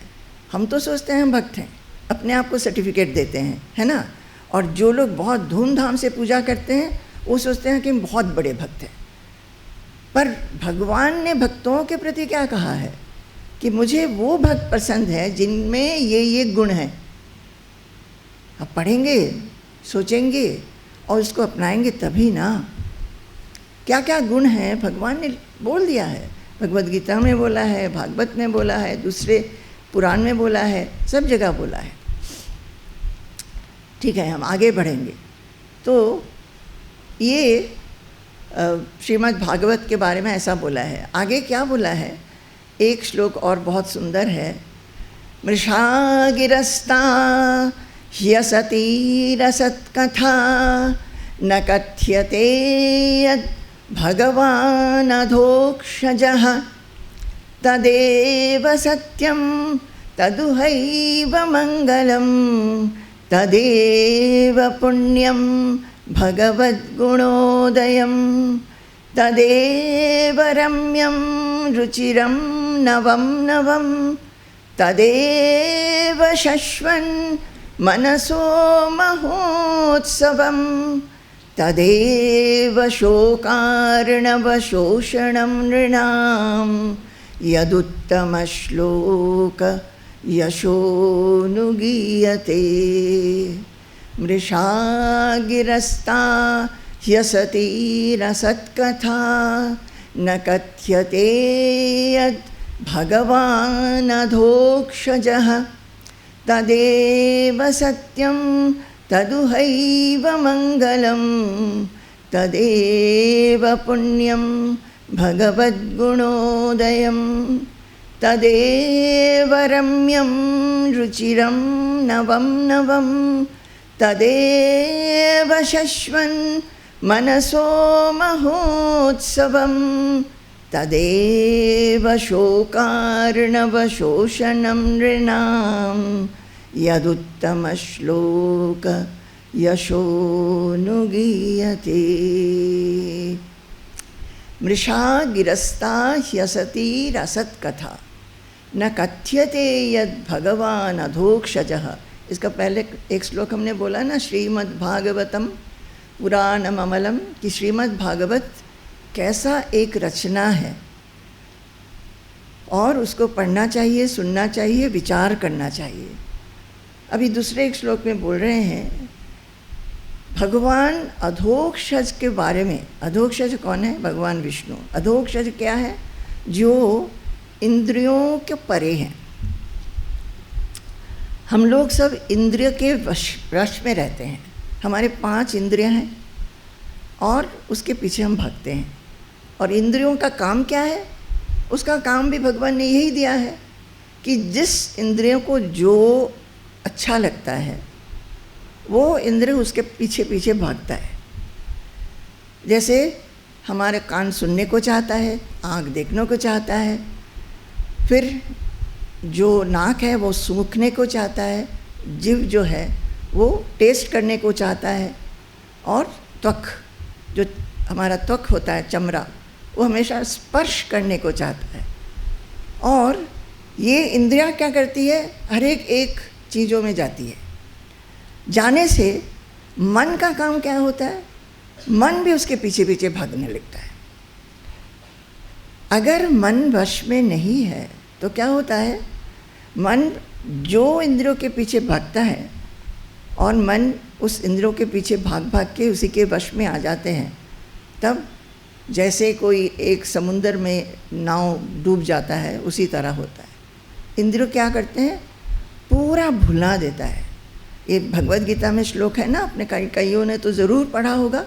हम तो सोचते हैं हम भक्त हैं, अपने आप को सर्टिफिकेट देते हैं, है ना? और जो लोग बहुत धूमधाम से पूजा करते हैं वो सोचते हैं कि हम बहुत बड़े भक्त हैं। पर भगवान ने भक्तों के प्रति क्या कहा है कि मुझे वो भक्त पसंद है जिनमें ये गुण हैं। अब पढ़ेंगे, सोचेंगे और उसको अपनाएंगे तभी ना। क्या क्या गुण हैं भगवान ने बोल दिया है, भगवद गीता में बोला है, भागवत में बोला है, दूसरे पुराण में बोला है, सब जगह बोला है। ठीक है, हम आगे बढ़ेंगे। तो ये श्रीमद् भागवत के बारे में ऐसा बोला है। आगे क्या बोला है? एक श्लोक और बहुत सुंदर है। मृषा गिरस्ता ह्यसती रसत्कथा न कथ्यते यद् भगवान् अधोक्षजः तदेव सत्यं तदुहैव मंगलम तदेव पुण्यं भगवद्गुणोदयं तदेव रम्यं रुचिरं नवं नवं तदेव शश्वन् मनसो महोत्सवं तदेव शोकार्णवशोषणं नृणां यदुत्तमश्लोक यशोनुगीयते। मृषा गिरस्ता ह्यसती रसत्कथा न कथ्यते यद् भगवान् अधोक्षजः तदेव सत्यं तदुहैव मंगलम तदेव पुण्यं भगवद्गुणोदयं तदेव रम्यं रुचिरं नवं नवं तदेव शश्वन् मनसो महोत्सवं तदेव शोकार्णवशोषणं नृणां यदुत्तमश्लोक यशोनुगीयते। मृषा गिरस्ता ह्यसती रसत्कथा न कथ्यते यद् भगवान् अधोक्षजः। इसका पहले एक श्लोक हमने बोला ना, श्रीमद् भागवतम पुराणम अमलम, कि श्रीमद् भागवत कैसा एक रचना है और उसको पढ़ना चाहिए, सुनना चाहिए, विचार करना चाहिए। अभी दूसरे एक श्लोक में बोल रहे हैं भगवान अधोक्षज के बारे में। अधोक्षज कौन है? भगवान विष्णु। अधोक्षज क्या है? जो इंद्रियों के परे हैं। हम लोग सब इंद्रिय के वश में रहते हैं। हमारे 5 इंद्रियां हैं और उसके पीछे हम भागते हैं। और इंद्रियों का काम क्या है? उसका काम भी भगवान ने यही दिया है कि जिस इंद्रियों को जो अच्छा लगता है वो इंद्रिय उसके पीछे पीछे भागता है। जैसे हमारे कान सुनने को चाहता है, आँख देखने को चाहता है, फिर जो नाक है वो सूंघने को चाहता है, जीभ जो है वो टेस्ट करने को चाहता है, और त्वक जो हमारा त्वक होता है, चमड़ा, वो हमेशा स्पर्श करने को चाहता है। और ये इंद्रियां क्या करती है, हर एक चीज़ों में जाती है। जाने से मन का काम क्या होता है, मन भी उसके पीछे पीछे भागने लगता है। अगर मन वश में नहीं है तो क्या होता है, मन जो इंद्रियों के पीछे भागता है और मन उस इंद्रियों के पीछे भाग भाग के उसी के वश में आ जाते हैं, तब जैसे कोई एक समुंदर में नाव डूब जाता है उसी तरह होता है। इंद्रियों क्या करते हैं, पूरा भुला देता है। ये भगवद गीता में श्लोक है ना, अपने कईयों ने तो ज़रूर पढ़ा होगा।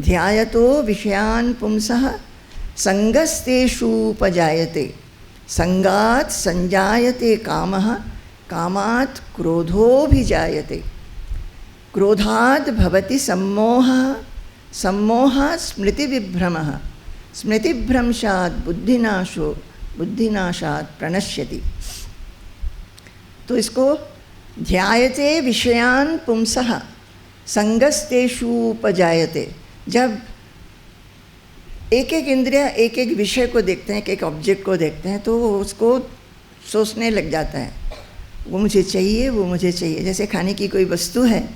ध्यायतो विषयान पुंसः संगस्तेषूपजायते संगात् संजायते कामः कामात् क्रोधोऽभिजायते क्रोधाद् भवति सम्मोहः सम्मोहात् स्मृतिविभ्रमः स्मृतिभ्रंशात् बुद्धिनाशो बुद्धिनाशात् प्रणश्यति। तो इसको ध्यायते विषयान पुंसः संगस्तेषूपजायते, जब एक एक इंद्रिया एक एक विषय को देखते हैं, एक एक ऑब्जेक्ट को देखते हैं, तो उसको सोचने लग जाता है, वो मुझे चाहिए, वो मुझे चाहिए। जैसे खाने की कोई वस्तु है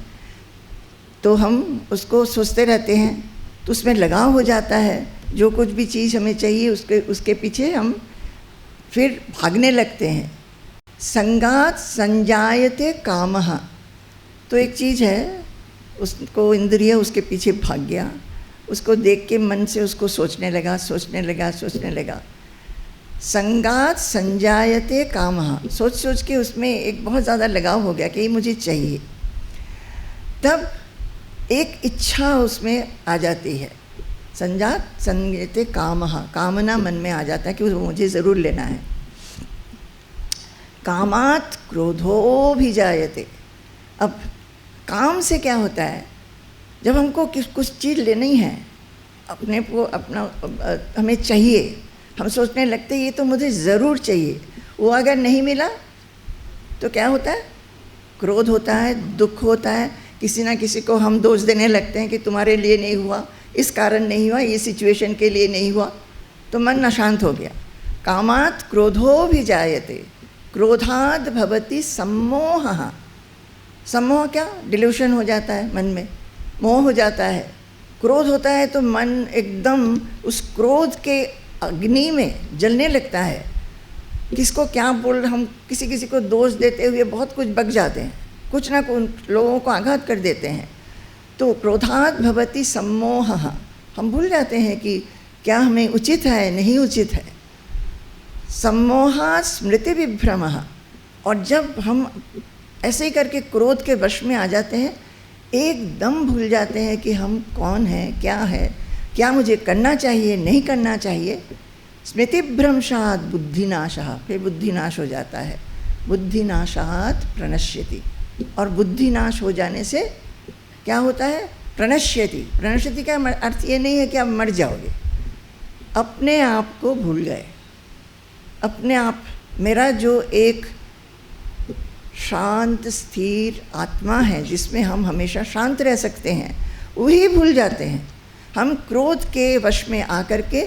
तो हम उसको सोचते रहते हैं, तो उसमें लगाव हो जाता है। जो कुछ भी चीज़ हमें चाहिए उसके पीछे हम फिर भागने लगते हैं। संगात संजायते कामः, तो एक चीज़ है, उसको इंद्रिय उसके पीछे भाग गया, उसको देख के मन से उसको सोचने लगा। संगात संजायते कामः, सोच सोच के उसमें एक बहुत ज़्यादा लगाव हो गया कि ये मुझे चाहिए। तब एक इच्छा उसमें आ जाती है, संजात संजायते कामः, कामना मन में आ जाता है कि वो मुझे ज़रूर लेना है। कामात् क्रोधोऽभिजायते, अब काम से क्या होता है, जब हमको कुछ चीज़ लेनी है, अपने को अपना हमें चाहिए, हम सोचने लगते ये तो मुझे ज़रूर चाहिए, वो अगर नहीं मिला तो क्या होता है, क्रोध होता है, दुख होता है, किसी ना किसी को हम दोष देने लगते हैं कि तुम्हारे लिए नहीं हुआ, इस कारण नहीं हुआ, ये सिचुएशन के लिए नहीं हुआ, तो मन अशांत हो गया। कामात् क्रोधोऽभिजायते क्रोधाद् भवति सम्मोहः, सम्मोह क्या, डिल्यूशन हो जाता है, मन में मोह हो जाता है। क्रोध होता है तो मन एकदम उस क्रोध के अग्नि में जलने लगता है। किसको क्या बोल, हम किसी किसी को दोष देते हुए बहुत कुछ बक जाते हैं, कुछ ना कुछ लोगों को आघात कर देते हैं। तो क्रोधाद् भवति सम्मोहः, हम भूल जाते हैं कि क्या हमें उचित है, नहीं उचित है। सम्मोहात् स्मृतिविभ्रमः, और जब हम ऐसे ही करके क्रोध के वश में आ जाते हैं, एकदम भूल जाते हैं कि हम कौन हैं, क्या मुझे करना चाहिए, नहीं करना चाहिए। स्मृतिभ्रंशात् बुद्धिनाशः, फिर बुद्धिनाश हो जाता है। बुद्धिनाशात् प्रणश्यति, और बुद्धिनाश हो जाने से क्या होता है, प्रणश्यति। प्रणश्यति का अर्थ ये नहीं है कि आप मर जाओगे, अपने आप को भूल गए। अपने आप, मेरा जो एक शांत स्थिर आत्मा है जिसमें हम हमेशा शांत रह सकते हैं, वही भूल जाते हैं। हम क्रोध के वश में आकर के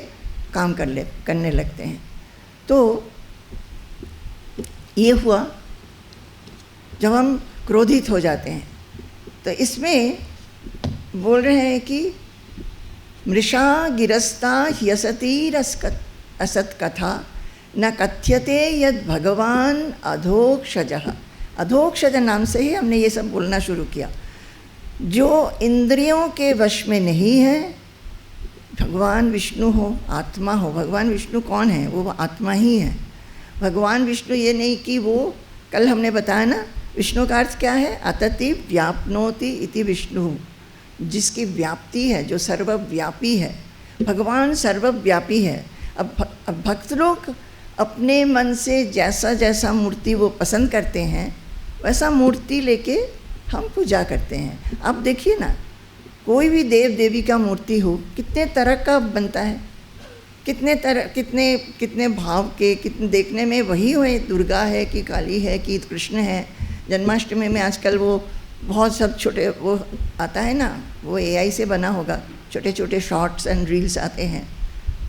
काम करने लगते हैं। तो ये हुआ जब हम क्रोधित हो जाते हैं। तो इसमें बोल रहे हैं कि मृषा गिरस्ता ह्यसतीरस्कत असत कथा न कथ्यते यद भगवान अधोक्षजः। अधोक्षज नाम से ही हमने ये सब बोलना शुरू किया। जो इंद्रियों के वश में नहीं है, भगवान विष्णु हो, आत्मा हो। भगवान विष्णु कौन है, वो आत्मा ही है। भगवान विष्णु ये नहीं कि वो, कल हमने बताया ना, विष्णु का अर्थ क्या है, अतति व्याप्नोति इति विष्णु, जिसकी व्याप्ति है, जो सर्वव्यापी है। भगवान सर्वव्यापी है। अब भक्त लोग अपने मन से जैसा जैसा मूर्ति वो पसंद करते हैं वैसा मूर्ति लेके हम पूजा करते हैं। आप देखिए ना, कोई भी देव देवी का मूर्ति हो कितने तरह का बनता है, कितने भाव के, कितने देखने में वही हुए, दुर्गा है कि काली है कि कृष्ण है। जन्माष्टमी में आजकल वो बहुत सब छोटे वो आता है ना, वो AI से बना होगा, छोटे छोटे शॉर्ट्स एंड रील्स आते हैं।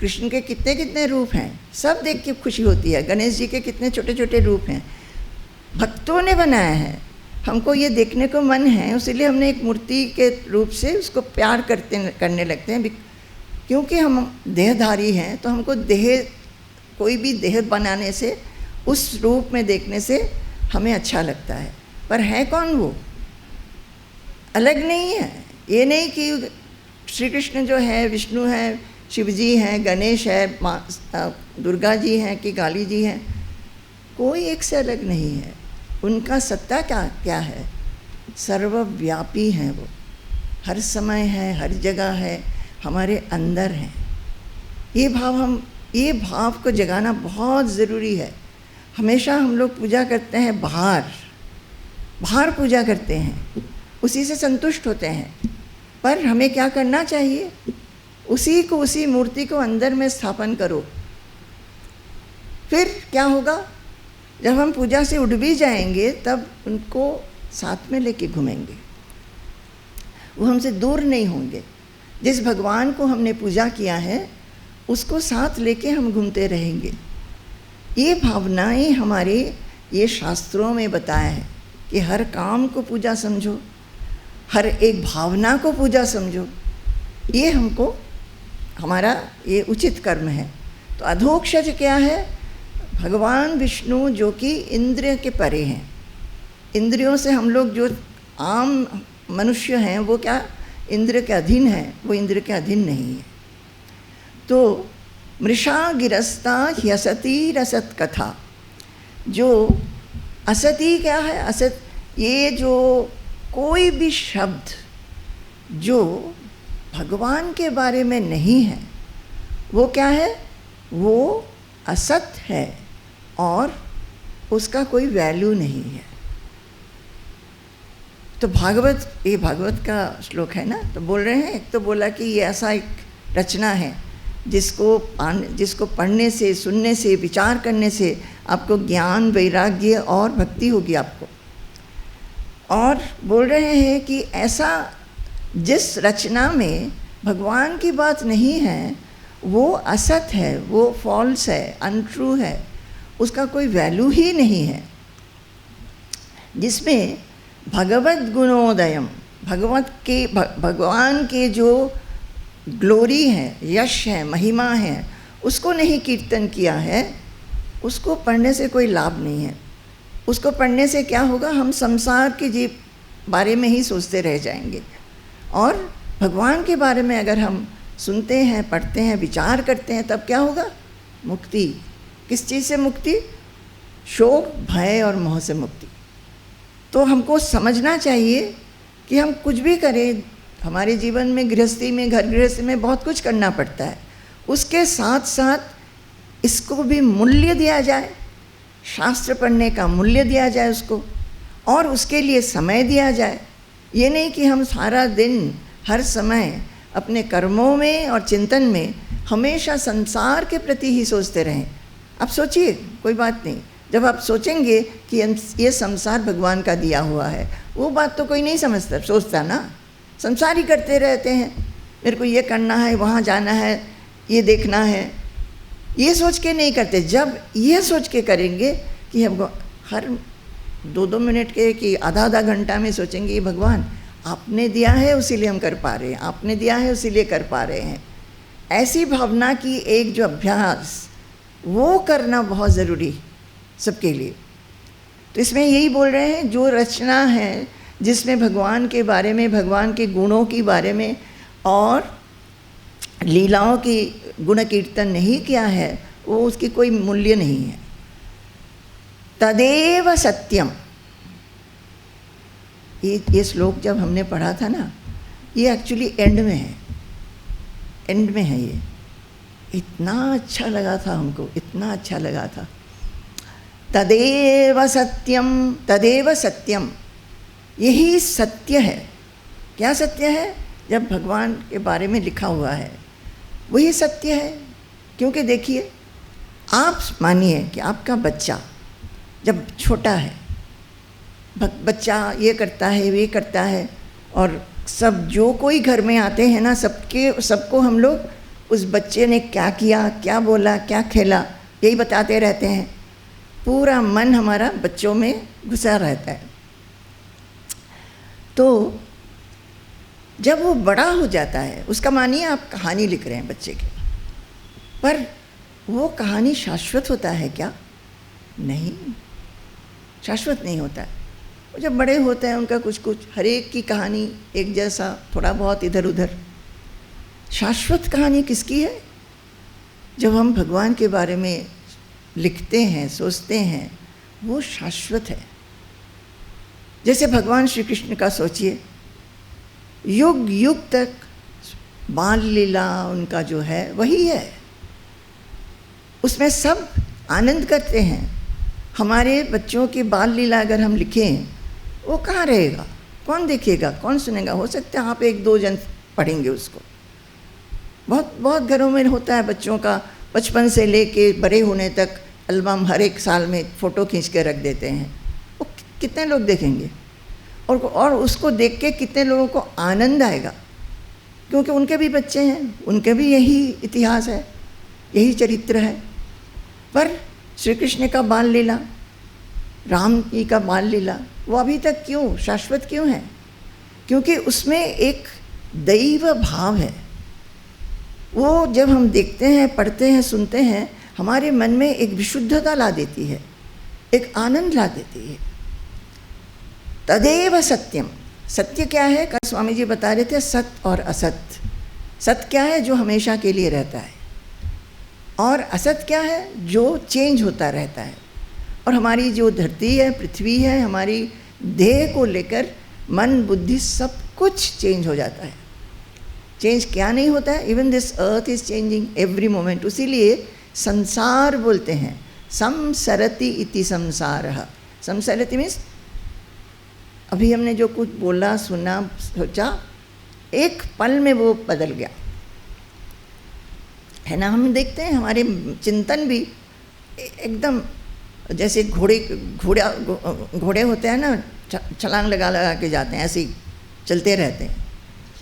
कृष्ण के कितने कितने रूप हैं, सब देख के खुशी होती है। गणेश जी के कितने छोटे छोटे रूप हैं, भक्तों ने बनाया है, हमको ये देखने को मन है, इसलिए हमने एक मूर्ति के रूप से उसको प्यार करने लगते हैं। क्योंकि हम देहधारी हैं तो हमको कोई भी देह बनाने से, उस रूप में देखने से हमें अच्छा लगता है। पर है कौन वो? अलग नहीं है। ये नहीं कि श्री कृष्ण जो है, विष्णु है, शिव जी हैं, गणेश है, दुर्गा जी हैं कि काली जी हैं, कोई एक से अलग नहीं है। उनका सत्ता क्या है? सर्वव्यापी हैं वो, हर समय है, हर जगह है, हमारे अंदर हैं। ये भाव को जगाना बहुत ज़रूरी है। हमेशा हम लोग पूजा करते हैं बाहर पूजा करते हैं, उसी से संतुष्ट होते हैं। पर हमें क्या करना चाहिए? उसी मूर्ति को अंदर में स्थापन करो। फिर क्या होगा? जब हम पूजा से उठ भी जाएंगे तब उनको साथ में लेके घूमेंगे, वो हमसे दूर नहीं होंगे। जिस भगवान को हमने पूजा किया है उसको साथ लेके हम घूमते रहेंगे। ये भावनाएं हमारे ये शास्त्रों में बताया है कि हर काम को पूजा समझो, हर एक भावना को पूजा समझो। ये हमको हमारा ये उचित कर्म है। तो अधोक्षज क्या है? भगवान विष्णु जो कि इंद्रिय के परे हैं। इंद्रियों से हम लोग जो आम मनुष्य हैं वो क्या इंद्र के अधीन है? वो इंद्र के अधीन नहीं है। तो मृषा गिरस्ता ह्यसती रसत कथा, जो असती क्या है? असत, ये जो कोई भी शब्द जो भगवान के बारे में नहीं है वो क्या है? वो असत है और उसका कोई वैल्यू नहीं है। तो ये भागवत का श्लोक है ना, तो बोल रहे हैं, एक तो बोला कि ये ऐसा एक रचना है जिसको पढ़ने से, सुनने से, विचार करने से आपको ज्ञान, वैराग्य और भक्ति होगी आपको। और बोल रहे हैं कि ऐसा जिस रचना में भगवान की बात नहीं है वो असत है, वो फॉल्स है, अनट्रू है, उसका कोई वैल्यू ही नहीं है। जिसमें भगवत गुणोदयम, भगवान के जो ग्लोरी है, यश है, महिमा है, उसको नहीं कीर्तन किया है, उसको पढ़ने से कोई लाभ नहीं है। उसको पढ़ने से क्या होगा? हम संसार के बारे में ही सोचते रह जाएंगे। और भगवान के बारे में अगर हम सुनते हैं, पढ़ते हैं, विचार करते हैं, तब क्या होगा? मुक्ति। किस चीज़ से मुक्ति? शोक, भय और मोह से मुक्ति। तो हमको समझना चाहिए कि हम कुछ भी करें, हमारे जीवन में, गृहस्थी में, घर गृहस्थी में बहुत कुछ करना पड़ता है, उसके साथ साथ इसको भी मूल्य दिया जाए, शास्त्र पढ़ने का मूल्य दिया जाए उसको, और उसके लिए समय दिया जाए। ये नहीं कि हम सारा दिन, हर समय अपने कर्मों में और चिंतन में हमेशा संसार के प्रति ही सोचते रहें। आप सोचिए, कोई बात नहीं, जब आप सोचेंगे कि ये संसार भगवान का दिया हुआ है, वो बात तो कोई नहीं समझता, सोचता ना, संसार ही करते रहते हैं। मेरे को ये करना है, वहाँ जाना है, ये देखना है, ये सोच के नहीं करते। जब ये सोच के करेंगे कि हम हर 2-2 मिनट के कि आधा घंटा में सोचेंगे, ये भगवान आपने दिया है उसीलिए हम कर पा रहे हैं, आपने दिया है उसीलिए कर पा रहे हैं। ऐसी भावना की एक जो अभ्यास, वो करना बहुत ज़रूरी सबके लिए। तो इसमें यही बोल रहे हैं, जो रचना है जिसमें भगवान के बारे में, भगवान के गुणों के बारे में और लीलाओं की गुण कीर्तन नहीं किया है, वो उसकी कोई मूल्य नहीं है। तदेव सत्यम, ये श्लोक जब हमने पढ़ा था ना, ये एक्चुअली एंड में है ये। इतना अच्छा लगा था हमको, इतना अच्छा लगा था। तदेव सत्यम, तदेव सत्यम, यही सत्य है। क्या सत्य है? जब भगवान के बारे में लिखा हुआ है वही सत्य है। क्योंकि देखिए, आप मानिए कि आपका बच्चा जब छोटा है, बच्चा ये करता है, वे करता है, और सब जो कोई घर में आते हैं ना, सबको हम लोग उस बच्चे ने क्या किया, क्या बोला, क्या खेला, यही बताते रहते हैं। पूरा मन हमारा बच्चों में घुसा रहता है। तो जब वो बड़ा हो जाता है, उसका मानिए आप कहानी लिख रहे हैं बच्चे की, पर वो कहानी शाश्वत होता है क्या? नहीं, शाश्वत नहीं होता है। वो जब बड़े होते हैं उनका कुछ कुछ, हर एक की कहानी एक जैसा, थोड़ा बहुत इधर उधर। शाश्वत कहानी किसकी है? जब हम भगवान के बारे में लिखते हैं, सोचते हैं, वो शाश्वत है। जैसे भगवान श्री कृष्ण का सोचिए, युग युग तक बाल लीला उनका जो है वही है, उसमें सब आनंद करते हैं। हमारे बच्चों की बाल लीला अगर हम लिखें, वो कहाँ रहेगा? कौन देखेगा, कौन सुनेगा? हो सकता है आप एक दो जन पढ़ेंगे उसको। बहुत बहुत घरों में होता है बच्चों का बचपन से लेके बड़े होने तक एल्बम हर एक साल में फ़ोटो खींच के रख देते हैं। वो कितने लोग देखेंगे? और उसको देख के कितने लोगों को आनंद आएगा? क्योंकि उनके भी बच्चे हैं, उनके भी यही इतिहास है, यही चरित्र है। पर श्री कृष्ण का बाल लीला, राम जी का बाल लीला, वो अभी तक क्यों शाश्वत क्यों है? क्योंकि उसमें एक दैव भाव है। वो जब हम देखते हैं, पढ़ते हैं, सुनते हैं, हमारे मन में एक विशुद्धता ला देती है, एक आनंद ला देती है। तदेव सत्यम, सत्य क्या है? कल स्वामी जी बता रहे थे, सत्य और असत्य। सत्य क्या है? जो हमेशा के लिए रहता है, और असत्य क्या है? जो चेंज होता रहता है। और हमारी जो धरती है, पृथ्वी है, हमारी देह को लेकर मन, बुद्धि, सब कुछ चेंज हो जाता है। चेंज क्या नहीं होता है? Even this earth is changing every moment. उसीलिए संसार बोलते हैं, संसरति इति संसारः। संसरति मीन्स अभी हमने जो कुछ बोला, सुना, सोचा, एक पल में वो बदल गया, है ना। हम देखते हैं हमारे चिंतन भी एकदम जैसे घोड़े होते हैं ना, छलांग लगा लगा के जाते हैं, ऐसे ही चलते रहते हैं।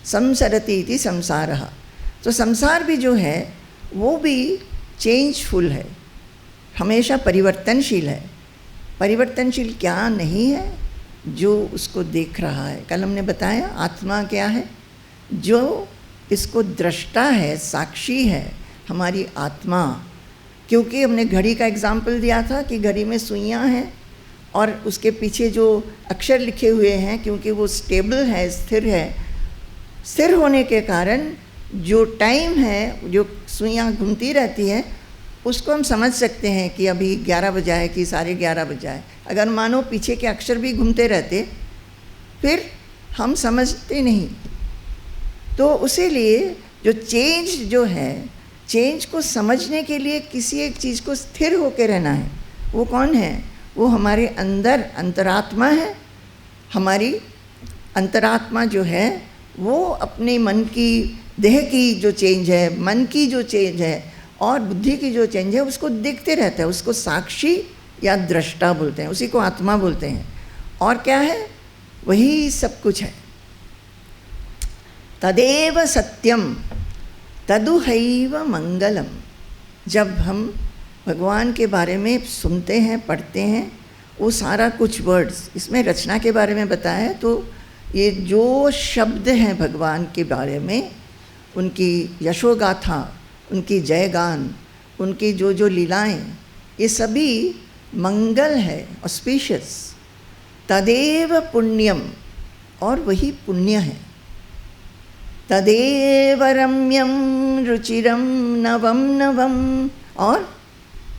संसरति इति संसारः। तो संसार भी जो है वो भी चेंजफुल है, हमेशा परिवर्तनशील है। परिवर्तनशील क्या नहीं है? जो उसको देख रहा है। कल हमने बताया आत्मा क्या है? जो इसको दृष्टा है, साक्षी है, हमारी आत्मा। क्योंकि हमने घड़ी का एग्जाम्पल दिया था कि घड़ी में सुइयाँ हैं और उसके पीछे जो अक्षर लिखे हुए हैं, क्योंकि वो स्टेबल है, स्थिर है, स्थिर होने के कारण जो टाइम है, जो सुइयाँ घूमती रहती है, उसको हम समझ सकते हैं कि अभी 11 बजा है कि 11:30 बजा है। अगर मानो पीछे के अक्षर भी घूमते रहते, फिर हम समझते नहीं। तो उसीलिए जो चेंज जो है, चेंज को समझने के लिए किसी एक चीज़ को स्थिर होकर रहना है। वो कौन है? वो हमारे अंदर अंतरात्मा है। हमारी अंतरात्मा जो है वो अपने मन की, देह की जो चेंज है, मन की जो चेंज है और बुद्धि की जो चेंज है, उसको देखते रहता है। उसको साक्षी या दृष्टा बोलते हैं, उसी को आत्मा बोलते हैं। और क्या है? वही सब कुछ है। तदेव सत्यम तदुहैव मंगलम। जब हम भगवान के बारे में सुनते हैं, पढ़ते हैं, वो सारा कुछ वर्ड्स, इसमें रचना के बारे में बताया है, तो ये जो शब्द हैं भगवान के बारे में, उनकी यशोगाथा, उनकी जयगान, उनकी जो जो लीलाएं, ये सभी मंगल है, ऑस्पिशियस। तदेव पुण्यम, और वही पुण्य है। तदेव रम्यम रुचिरम नवम नवम, और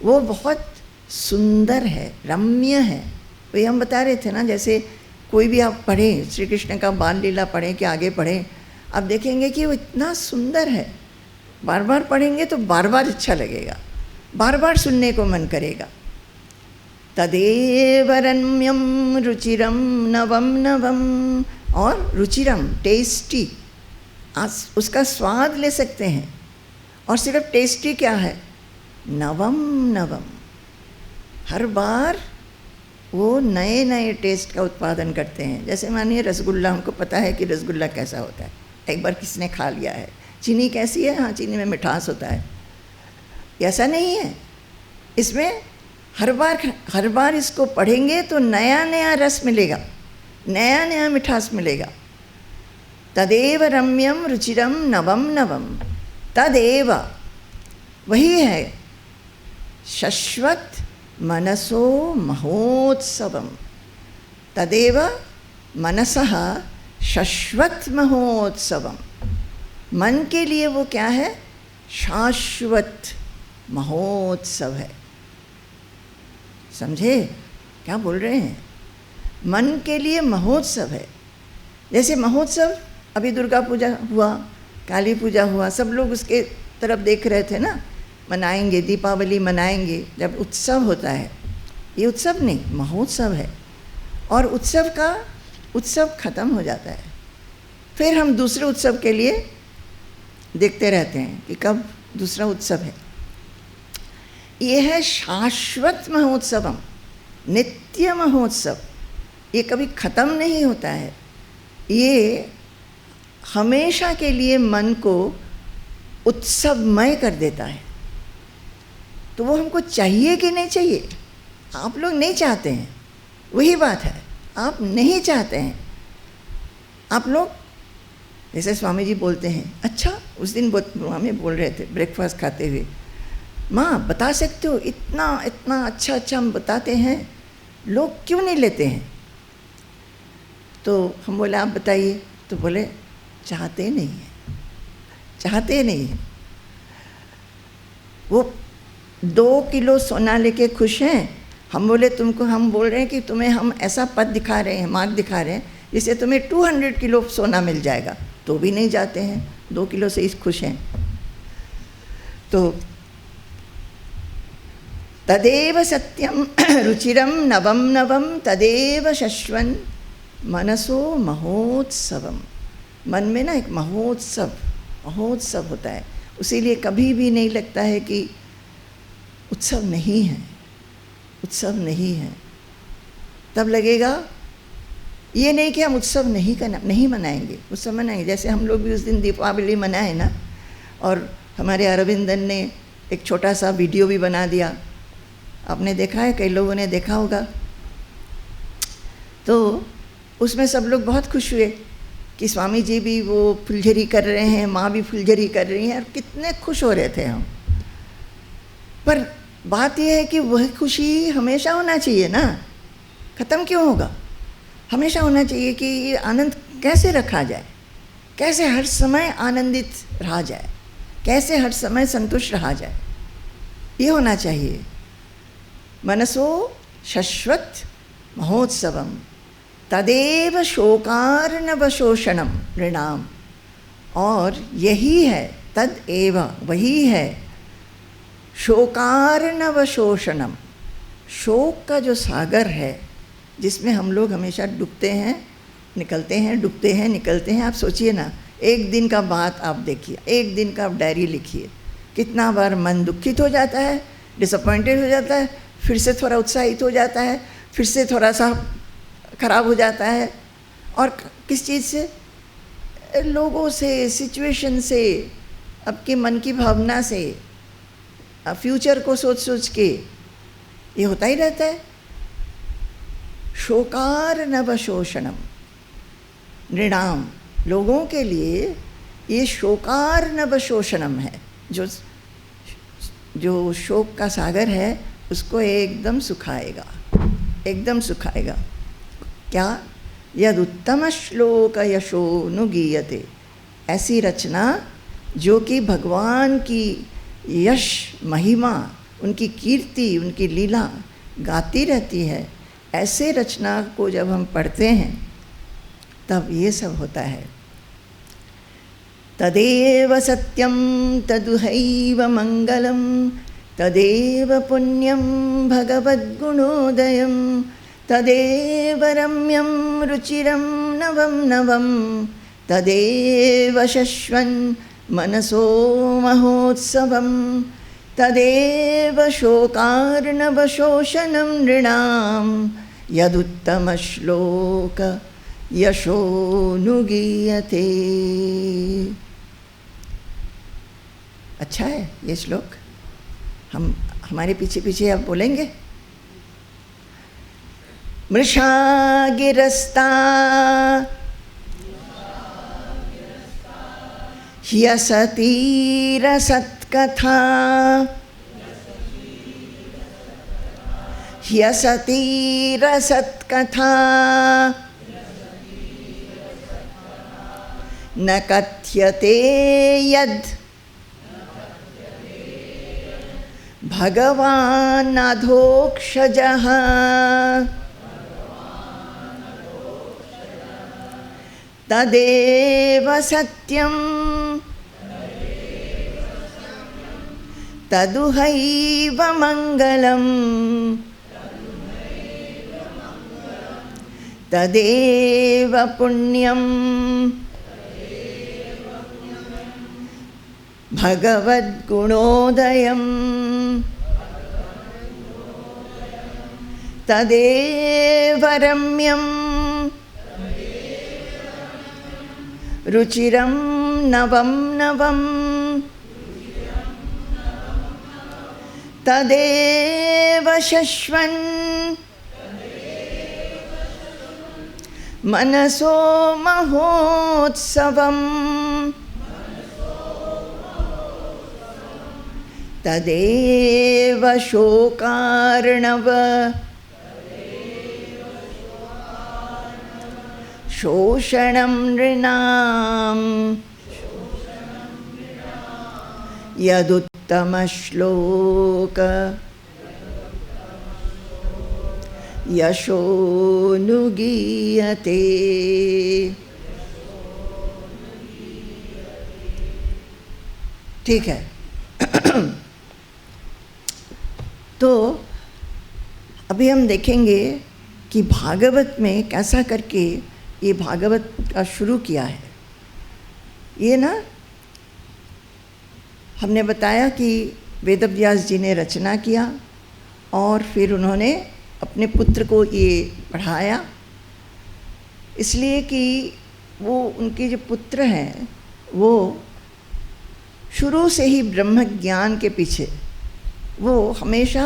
वो बहुत सुंदर है, रम्य है। वही हम बता रहे थे ना, जैसे कोई भी आप पढ़ें, श्री कृष्ण का बाल लीला पढ़ें कि आगे पढ़ें, आप देखेंगे कि वो इतना सुंदर है। बार बार पढ़ेंगे तो बार बार अच्छा लगेगा, बार बार सुनने को मन करेगा। तदेव रम्यम रुचिरम नवम नवम, और रुचिरम टेस्टी, उसका स्वाद ले सकते हैं। और सिर्फ टेस्टी क्या है, नवम नवम, हर बार वो नए नए टेस्ट का उत्पादन करते हैं। जैसे मानिए रसगुल्ला, हमको पता है कि रसगुल्ला कैसा होता है, एक बार किसने खा लिया है। चीनी कैसी है, हाँ चीनी में मिठास होता है, ऐसा नहीं है। इसमें हर बार इसको पढ़ेंगे तो नया नया रस मिलेगा, नया नया मिठास मिलेगा। तदेव रम्यम रुचिरम नवम नवम, तदेव वही है शश्वत मनसो महोत्सवम। तदेव मनसः शश्वत महोत्सवम, मन के लिए वो क्या है, शाश्वत महोत्सव है। समझे क्या बोल रहे हैं, मन के लिए महोत्सव है। जैसे महोत्सव अभी दुर्गा पूजा हुआ, काली पूजा हुआ, सब लोग उसके तरफ देख रहे थे ना, मनाएंगे, दीपावली मनाएंगे। जब उत्सव होता है, ये उत्सव नहीं महोत्सव है, और उत्सव खत्म हो जाता है, फिर हम दूसरे उत्सव के लिए देखते रहते हैं कि कब दूसरा उत्सव है। ये है शाश्वत महोत्सवम, नित्य महोत्सव, ये कभी ख़त्म नहीं होता है। ये हमेशा के लिए मन को उत्सवमय कर देता है। तो वो हमको चाहिए कि नहीं चाहिए, आप लोग नहीं चाहते हैं, वही बात है, आप नहीं चाहते हैं। आप लोग जैसे स्वामी जी बोलते हैं, अच्छा उस दिन हमें बोल रहे थे ब्रेकफास्ट खाते हुए, माँ बता सकते हो, इतना इतना अच्छा हम बताते हैं, लोग क्यों नहीं लेते हैं। तो हम बोले आप बताइए, तो बोले चाहते नहीं हैं, चाहते नहीं हैं। वो 2 किलो सोना लेके खुश हैं। हम बोले तुमको, हम बोल रहे हैं कि तुम्हें हम ऐसा पद दिखा रहे हैं, मार्ग दिखा रहे हैं जिससे तुम्हें 200 किलो सोना मिल जाएगा, तो भी नहीं जाते हैं, 2 किलो से ही खुश हैं। तो तदेव सत्यम रुचिरम नवम नवम, तदेव शश्वन मनसो महोत्सवम। मन में ना एक महोत्सव होता है, उसीलिए कभी भी नहीं लगता है कि उत्सव नहीं है, उत्सव नहीं है। तब लगेगा ये नहीं कि हम उत्सव नहीं मनाएंगे, उत्सव मनाएंगे। जैसे हम लोग भी उस दिन दीपावली मनाए ना, और हमारे अरविंदन ने एक छोटा सा वीडियो भी बना दिया, आपने देखा है, कई लोगों ने देखा होगा। तो उसमें सब लोग बहुत खुश हुए कि स्वामी जी भी वो फुलझड़ी कर रहे हैं, माँ भी फुलझड़ी कर रही हैं, और कितने खुश हो रहे थे हम। पर बात यह है कि वह खुशी हमेशा होना चाहिए ना, ख़त्म क्यों होगा। हमेशा होना चाहिए कि ये आनंद कैसे रखा जाए, कैसे हर समय आनंदित रहा जाए, कैसे हर समय संतुष्ट रहा जाए, ये होना चाहिए। मनसो शश्वत महोत्सवम, तदेव शोकार्णवशोषणम नृणाम। और यही है, तदेव वही है, शोकार्णवशोषणम, शोक का जो सागर है जिसमें हम लोग हमेशा डूबते हैं, निकलते हैं, डूबते हैं, निकलते हैं। आप सोचिए ना, एक दिन का बात आप देखिए, एक दिन का आप डायरी लिखिए, कितना बार मन दुखित हो जाता है, डिसअपॉइंटेड हो जाता है, फिर से थोड़ा उत्साहित हो जाता है, फिर से थोड़ा सा खराब हो जाता है। और किस चीज़ से, लोगों से, सिचुएशन से, आपके मन की भावना से, फ्यूचर को सोच सोच के ये होता ही रहता है। शोकार्णवशोषणम नृणाम, लोगों के लिए ये शोकार्णवशोषणम है, जो शोक का सागर है उसको एकदम सुखाएगा, एकदम सुखाएगा। क्या, यद उत्तम श्लोक यशोनुगीयते, ऐसी रचना जो कि भगवान की यश महिमा, उनकी कीर्ति, उनकी लीला गाती रहती है, ऐसे रचना को जब हम पढ़ते हैं तब ये सब होता है। तदेव सत्यं तदुहैव मङ्गलं तदेव पुण्यं भगवद्गुणोदयं तदेव रम्यं रुचिरं नवं नवं तदेव शश्वन् मनसो महोत्सवं तदेव शोकार्णवशोषणं नृणां यदुत्तमश्लोक यशोनुगीयते। अच्छा है ये श्लोक, हमारे पीछे पीछे आप बोलेंगे। मृषा गिरस्ता ह्यसतीरसत्कथा ह्यसतीरसत्कथा न कथ्यते यद् भगवान् अधोक्षजः तदेव सत्यं तदुहैव मङ्गलं तदेव पुण्यं भगवद्गुणोदयं तदेव रम्यं रुचिरं नवं नवं तदेव शश्वन् मनसो महोत्सवम् तदेव शोकार्णव शोषणं नृणां यदुत्तमश्लोक यशोनुगीयते। ठीक है। तो अभी हम देखेंगे कि भागवत में कैसा करके ये भागवत का शुरू किया है। ये ना हमने बताया कि वेदव्यास जी ने रचना किया और फिर उन्होंने अपने पुत्र को ये पढ़ाया, इसलिए कि वो उनके जो पुत्र हैं वो शुरू से ही ब्रह्म ज्ञान के पीछे, वो हमेशा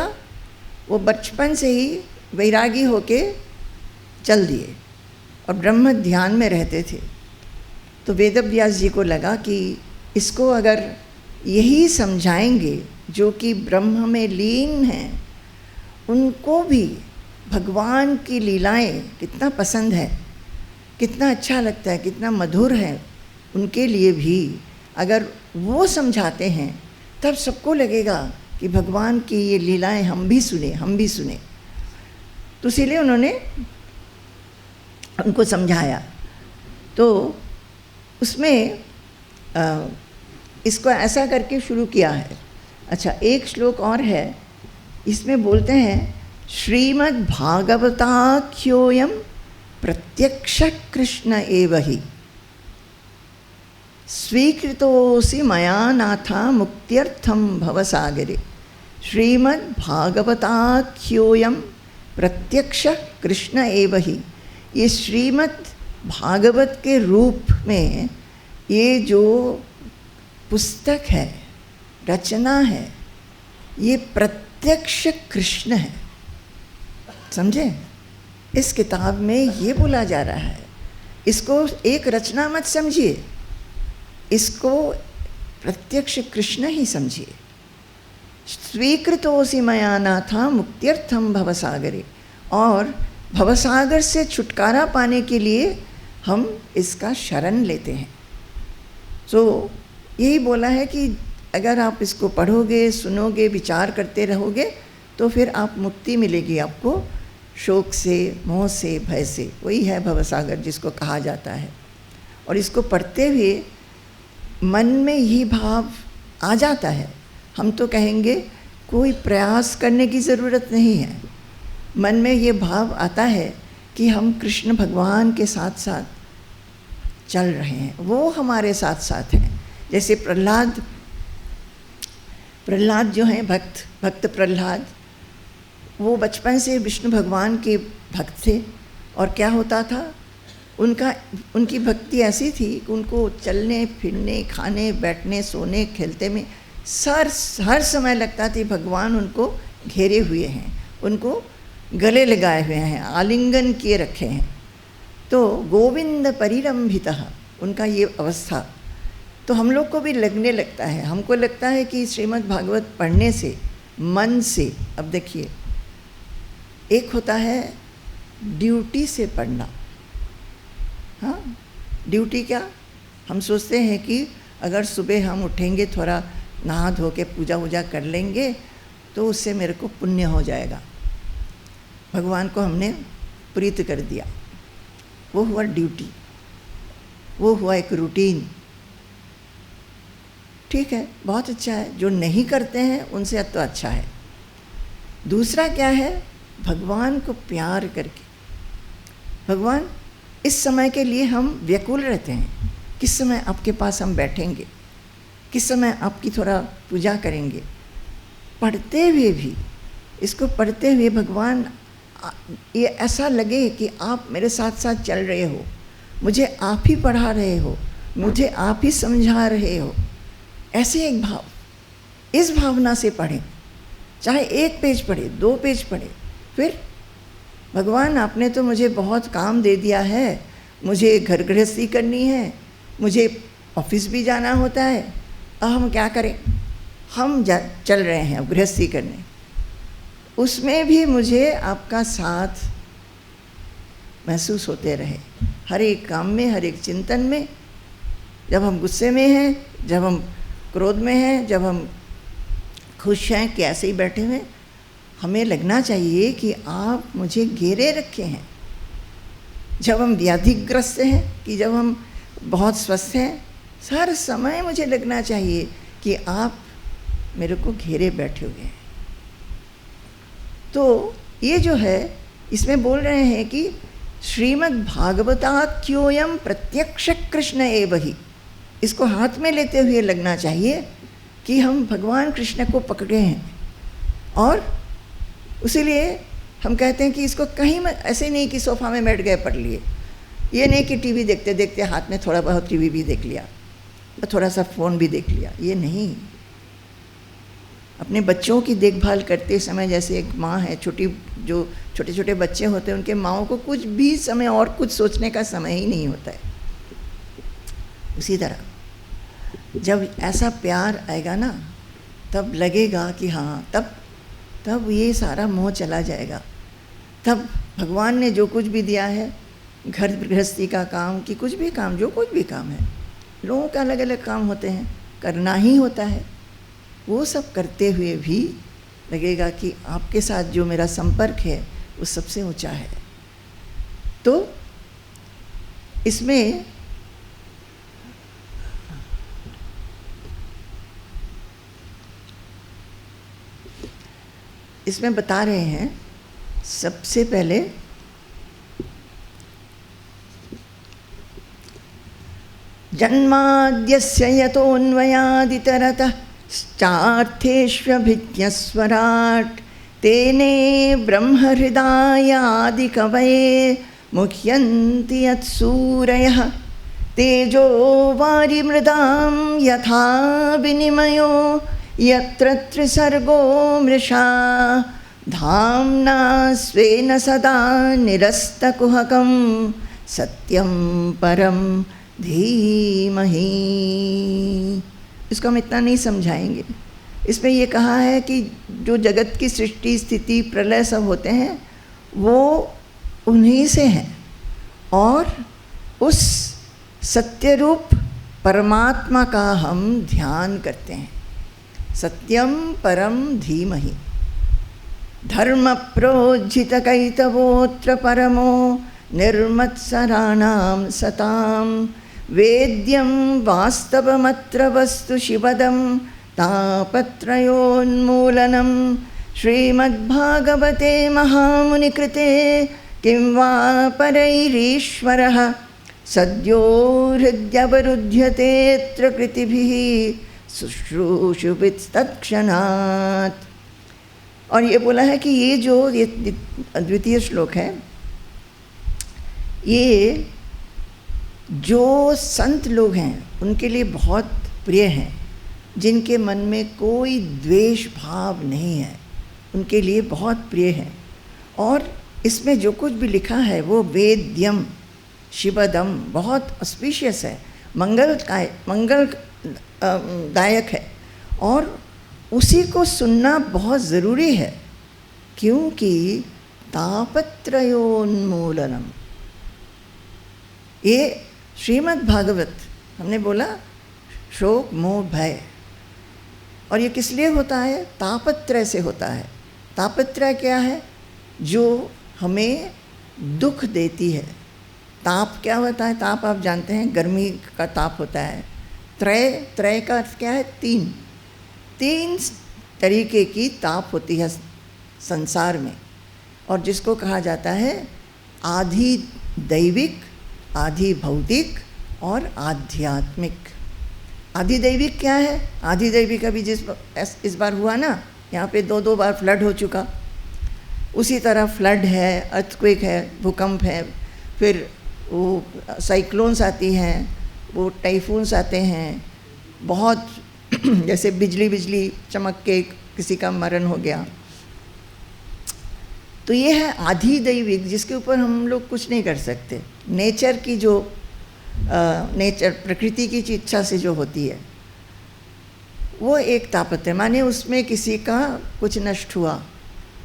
वो बचपन से ही वैरागी होके चल दिए और ब्रह्म ध्यान में रहते थे। तो वेदव्यास जी को लगा कि इसको अगर यही समझाएंगे जो कि ब्रह्म में लीन हैं, उनको भी भगवान की लीलाएं कितना पसंद है, कितना अच्छा लगता है, कितना मधुर है, उनके लिए भी अगर वो समझाते हैं तब सबको लगेगा कि भगवान की ये लीलाएं हम भी सुने। तो इसीलिए उन्होंने उनको समझाया। तो उसमें इसको ऐसा करके शुरू किया है। अच्छा, एक श्लोक और है, इसमें बोलते हैं श्रीमद् भागवताख्योऽयं प्रत्यक्ष कृष्ण एव हि स्वीकृतोऽसि मया नाथा मुक्त्यर्थं भवसागरे। श्रीमद् भागवताख्योऽयं प्रत्यक्ष कृष्ण एव हि, ये श्रीमद् भागवत के रूप में ये जो पुस्तक है, रचना है, ये प्रत्यक्ष कृष्ण है। समझे? इस किताब में ये बोला जा रहा है, इसको एक रचना मत समझिए, इसको प्रत्यक्ष कृष्ण ही समझिए। स्वीकृतोऽसि मया नाथा मुक्त्यर्थं भवसागरे, और भवसागर से छुटकारा पाने के लिए हम इसका शरण लेते हैं। तो यही बोला है कि अगर आप इसको पढ़ोगे, सुनोगे, विचार करते रहोगे तो फिर आप मुक्ति मिलेगी आपको शोक से, मोह से, भय से। वही है भवसागर जिसको कहा जाता है। और इसको पढ़ते हुए मन में ये भाव आ जाता है, हम तो कहेंगे कोई प्रयास करने की ज़रूरत नहीं है। मन में ये भाव आता है कि हम कृष्ण भगवान के साथ साथ चल रहे हैं, वो हमारे साथ साथ हैं। जैसे प्रहलाद जो हैं, भक्त प्रहलाद, वो बचपन से विष्णु भगवान के भक्त थे। और क्या होता था, उनकी भक्ति ऐसी थी कि उनको चलने फिरने, खाने बैठने, सोने खेलते में हर समय लगता था भगवान उनको घेरे हुए हैं, उनको गले लगाए हुए हैं, आलिंगन किए रखे हैं। तो गोविंद परिरंभितः उनका ये अवस्था, तो हम लोग को भी लगने लगता है। हमको लगता है कि श्रीमद् भागवत पढ़ने से, मन से, अब देखिए, एक होता है ड्यूटी से पढ़ना। हाँ, ड्यूटी क्या, हम सोचते हैं कि अगर सुबह हम उठेंगे, थोड़ा नहा धो के पूजा वूजा कर लेंगे तो उससे मेरे को पुण्य हो जाएगा, भगवान को हमने प्रीत कर दिया। वो हुआ ड्यूटी, वो हुआ एक रूटीन। ठीक है, बहुत अच्छा है, जो नहीं करते हैं उनसे तो अच्छा है। दूसरा क्या है, भगवान को प्यार करके, भगवान इस समय के लिए हम व्याकुल रहते हैं, किस समय आपके पास हम बैठेंगे, किस समय आपकी थोड़ा पूजा करेंगे। पढ़ते हुए भी, इसको पढ़ते हुए भगवान ये ऐसा लगे कि आप मेरे साथ साथ चल रहे हो, मुझे आप ही पढ़ा रहे हो, मुझे आप ही समझा रहे हो, ऐसे एक भाव, इस भावना से पढ़ें। चाहे 1 पेज पढ़े, 2 पेज पढ़े, फिर भगवान आपने तो मुझे बहुत काम दे दिया है, मुझे घर गृहस्थी करनी है, मुझे ऑफिस भी जाना होता है, अब हम क्या करें, हम चल रहे हैं अब गृहस्थी करने, उसमें भी मुझे आपका साथ महसूस होते रहे, हर एक काम में, हर एक चिंतन में। जब हम गुस्से में हैं, जब हम क्रोध में हैं, जब हम खुश हैं कि ऐसे ही बैठे हुए, हमें लगना चाहिए कि आप मुझे घेरे रखे हैं। जब हम व्याधिग्रस्त हैं, कि जब हम बहुत स्वस्थ हैं, हर समय मुझे लगना चाहिए कि आप मेरे को घेरे बैठे हुए हैं। तो ये जो है, इसमें बोल रहे हैं कि श्रीमद् भागवताख्योयम प्रत्यक्ष कृष्ण एव ही, इसको हाथ में लेते हुए लगना चाहिए कि हम भगवान कृष्ण को पकड़े हैं। और उसीलिए हम कहते हैं कि इसको कहीं में ऐसे नहीं कि सोफ़ा में बैठ गए पढ़ लिए, ये नहीं कि टीवी देखते देखते हाथ में थोड़ा बहुत टीवी भी देख लिया, थोड़ा सा फ़ोन भी देख लिया, ये नहीं। अपने बच्चों की देखभाल करते समय, जैसे एक माँ है, जो छोटे छोटे बच्चे होते हैं, उनके माँओं को कुछ भी समय और कुछ सोचने का समय ही नहीं होता है। उसी तरह जब ऐसा प्यार आएगा ना, तब लगेगा कि हाँ, तब ये सारा मोह चला जाएगा। तब भगवान ने जो कुछ भी दिया है, घर गृहस्थी का काम कि कुछ भी काम, जो कुछ भी काम है, लोगों के अलग अलग काम होते हैं, करना ही होता है, वो सब करते हुए भी लगेगा कि आपके साथ जो मेरा संपर्क है वो सबसे ऊंचा है। तो इसमें बता रहे हैं, सबसे पहले जन्माद्यस्य यतोऽन्वयादितरतः चार्थेष्वभिज्ञस्वराट् तेने ब्रह्महृदायादिकवये मुह्यन्ति यत्सूरयः तेजो वारिमृदां यथा विनिमयो यत्र त्रिसर्गो मृषा धाम्ना स्वेन सदा निरस्तकुहकं सत्यं परं धीमहि। इसको हम इतना नहीं समझाएंगे। इसमें ये कहा है कि जो जगत की सृष्टि स्थिति प्रलय सब होते हैं वो उन्हीं से हैं, और उस सत्यरूप परमात्मा का हम ध्यान करते हैं। सत्यम परम धीमहि धर्म प्रोज्झित कैतवोत्र परमो निर्मत्सराणां सतां वेद्यं वास्तवमत्र वस्तु शिवदं तापत्रयोन्मूलनं श्रीमद्भागवते महामुनिकृते किं वा परैरीश्वरः सद्यो हृद्यवरुध्यतेऽत्र कृतिभिः शुश्रूषुभिस्तत्क्षणात्। और ये बोला है कि ये द्वितीय श्लोक है, ये जो संत लोग हैं उनके लिए बहुत प्रिय हैं, जिनके मन में कोई द्वेष भाव नहीं है, उनके लिए बहुत प्रिय है। और इसमें जो कुछ भी लिखा है वो वेद्यम शिवदम बहुत ऑस्पिशियस है, मंगलदायक है, और उसी को सुनना बहुत ज़रूरी है, क्योंकि तापत्रयोन्मूलनम, ये श्रीमद् भागवत हमने बोला शोक मोह भय, और ये किस लिए होता है? तापत्रय से होता है। तापत्रय क्या है? जो हमें दुख देती है। ताप क्या होता है? ताप आप जानते हैं, गर्मी का ताप होता है। त्रय का अर्थ क्या है? तीन तरीके की ताप होती है संसार में, और जिसको कहा जाता है आधि दैविक, आधि भौतिक और आध्यात्मिक। आधि दैविक क्या है? आधि दैविक अभी इस बार हुआ ना, यहाँ पे दो बार फ्लड हो चुका। उसी तरह फ्लड है, अर्थक्वेक है, भूकंप है, फिर वो साइक्लोन्स आती हैं, वो टाइफून्स आते हैं, बहुत जैसे बिजली चमक के किसी का मरण हो गया। तो ये है आधि दैविक, जिसके ऊपर हम लोग कुछ नहीं कर सकते। नेचर की जो नेचर प्रकृति की इच्छा से जो होती है वो एक तापत है, माने उसमें किसी का कुछ नष्ट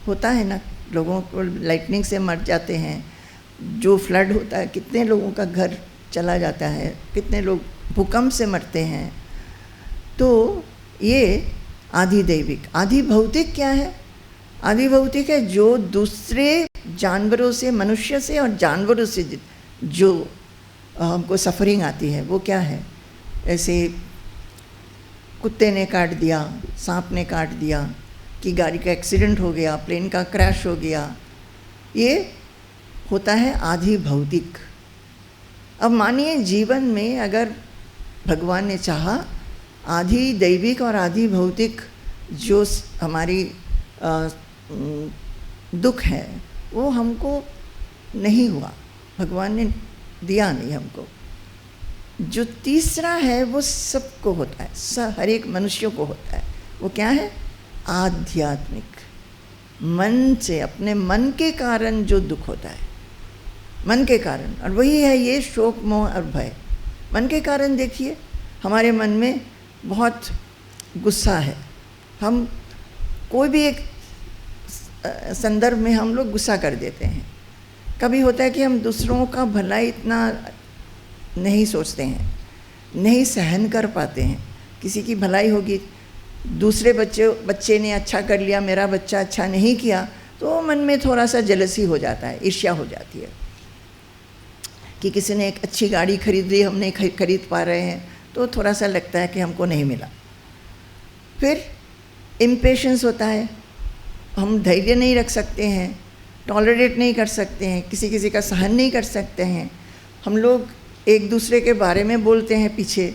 होता है ना, लोगों को लाइटनिंग से मर जाते हैं, जो फ्लड होता है कितने लोगों का घर चला जाता है, कितने लोग भूकंप से मरते हैं। तो ये आधि दैविक। आधि भौतिक क्या है? आधि भौतिक है जो दूसरे जानवरों से, मनुष्य से और जानवरों से जो हमको सफरिंग आती है, वो क्या है? ऐसे कुत्ते ने काट दिया, सांप ने काट दिया, कि गाड़ी का एक्सीडेंट हो गया, प्लेन का क्रैश हो गया, ये होता है आधि भौतिक। अब मानिए जीवन में अगर भगवान ने चाहा, आधि दैविक और आधि भौतिक जो हमारी दुख है वो हमको नहीं हुआ, भगवान ने दिया नहीं हमको। जो तीसरा है वो सबको होता है, हर एक मनुष्यों को होता है। वो क्या है? आध्यात्मिक। मन से, अपने मन के कारण जो दुख होता है, मन के कारण, और वही है ये शोक मोह और भय। मन के कारण देखिए, हमारे मन में बहुत गुस्सा है, हम कोई भी एक संदर्भ में हम लोग गुस्सा कर देते हैं। कभी होता है कि हम दूसरों का भलाई इतना नहीं सोचते हैं, नहीं सहन कर पाते हैं। किसी की भलाई होगी, दूसरे बच्चे ने अच्छा कर लिया, मेरा बच्चा अच्छा नहीं किया, तो मन में थोड़ा सा जेलसी हो जाता है, ईर्ष्या हो जाती है कि किसी ने एक अच्छी गाड़ी खरीद ली, हम नहीं खरीद पा रहे हैं, तो थोड़ा सा लगता है कि हमको नहीं मिला। फिर इम्पेशेंस होता है, हम धैर्य नहीं रख सकते हैं, टॉलरेट नहीं कर सकते हैं, किसी का सहन नहीं कर सकते हैं। हम लोग एक दूसरे के बारे में बोलते हैं, पीछे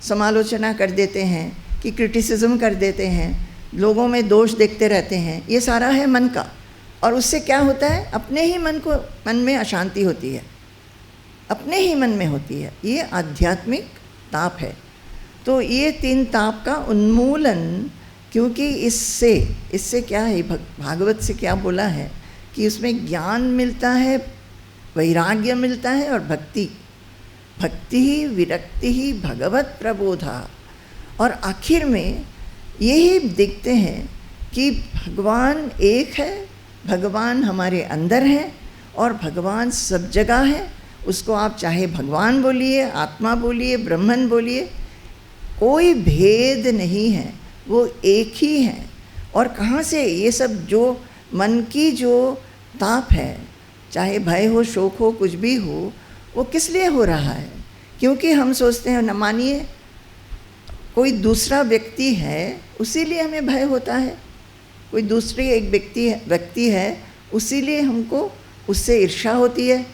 समालोचना कर देते हैं, कि क्रिटिसिज्म कर देते हैं, लोगों में दोष देखते रहते हैं। ये सारा है मन का, और उससे क्या होता है? अपने ही मन में अशांति होती है, अपने ही मन में होती है। ये आध्यात्मिक ताप है। तो ये तीन ताप का उन्मूलन, क्योंकि इससे क्या है, भागवत से क्या बोला है कि उसमें ज्ञान मिलता है, वैराग्य मिलता है और भक्ति ही विरक्ति ही भगवत प्रबोधा। और आखिर में यही देखते हैं कि भगवान एक है, भगवान हमारे अंदर है और भगवान सब जगह है। उसको आप चाहे भगवान बोलिए, आत्मा बोलिए, ब्रह्मन बोलिए, कोई भेद नहीं है, वो एक ही है। और कहाँ से ये सब जो मन की जो ताप है, चाहे भय हो, शोक हो, कुछ भी हो, वो किस लिए हो रहा है? क्योंकि हम सोचते हैं, न मानिए कोई दूसरा व्यक्ति है उसीलिए हमें भय होता है, कोई दूसरी एक व्यक्ति है उसीलिए हमको उससे ईर्ष्या होती है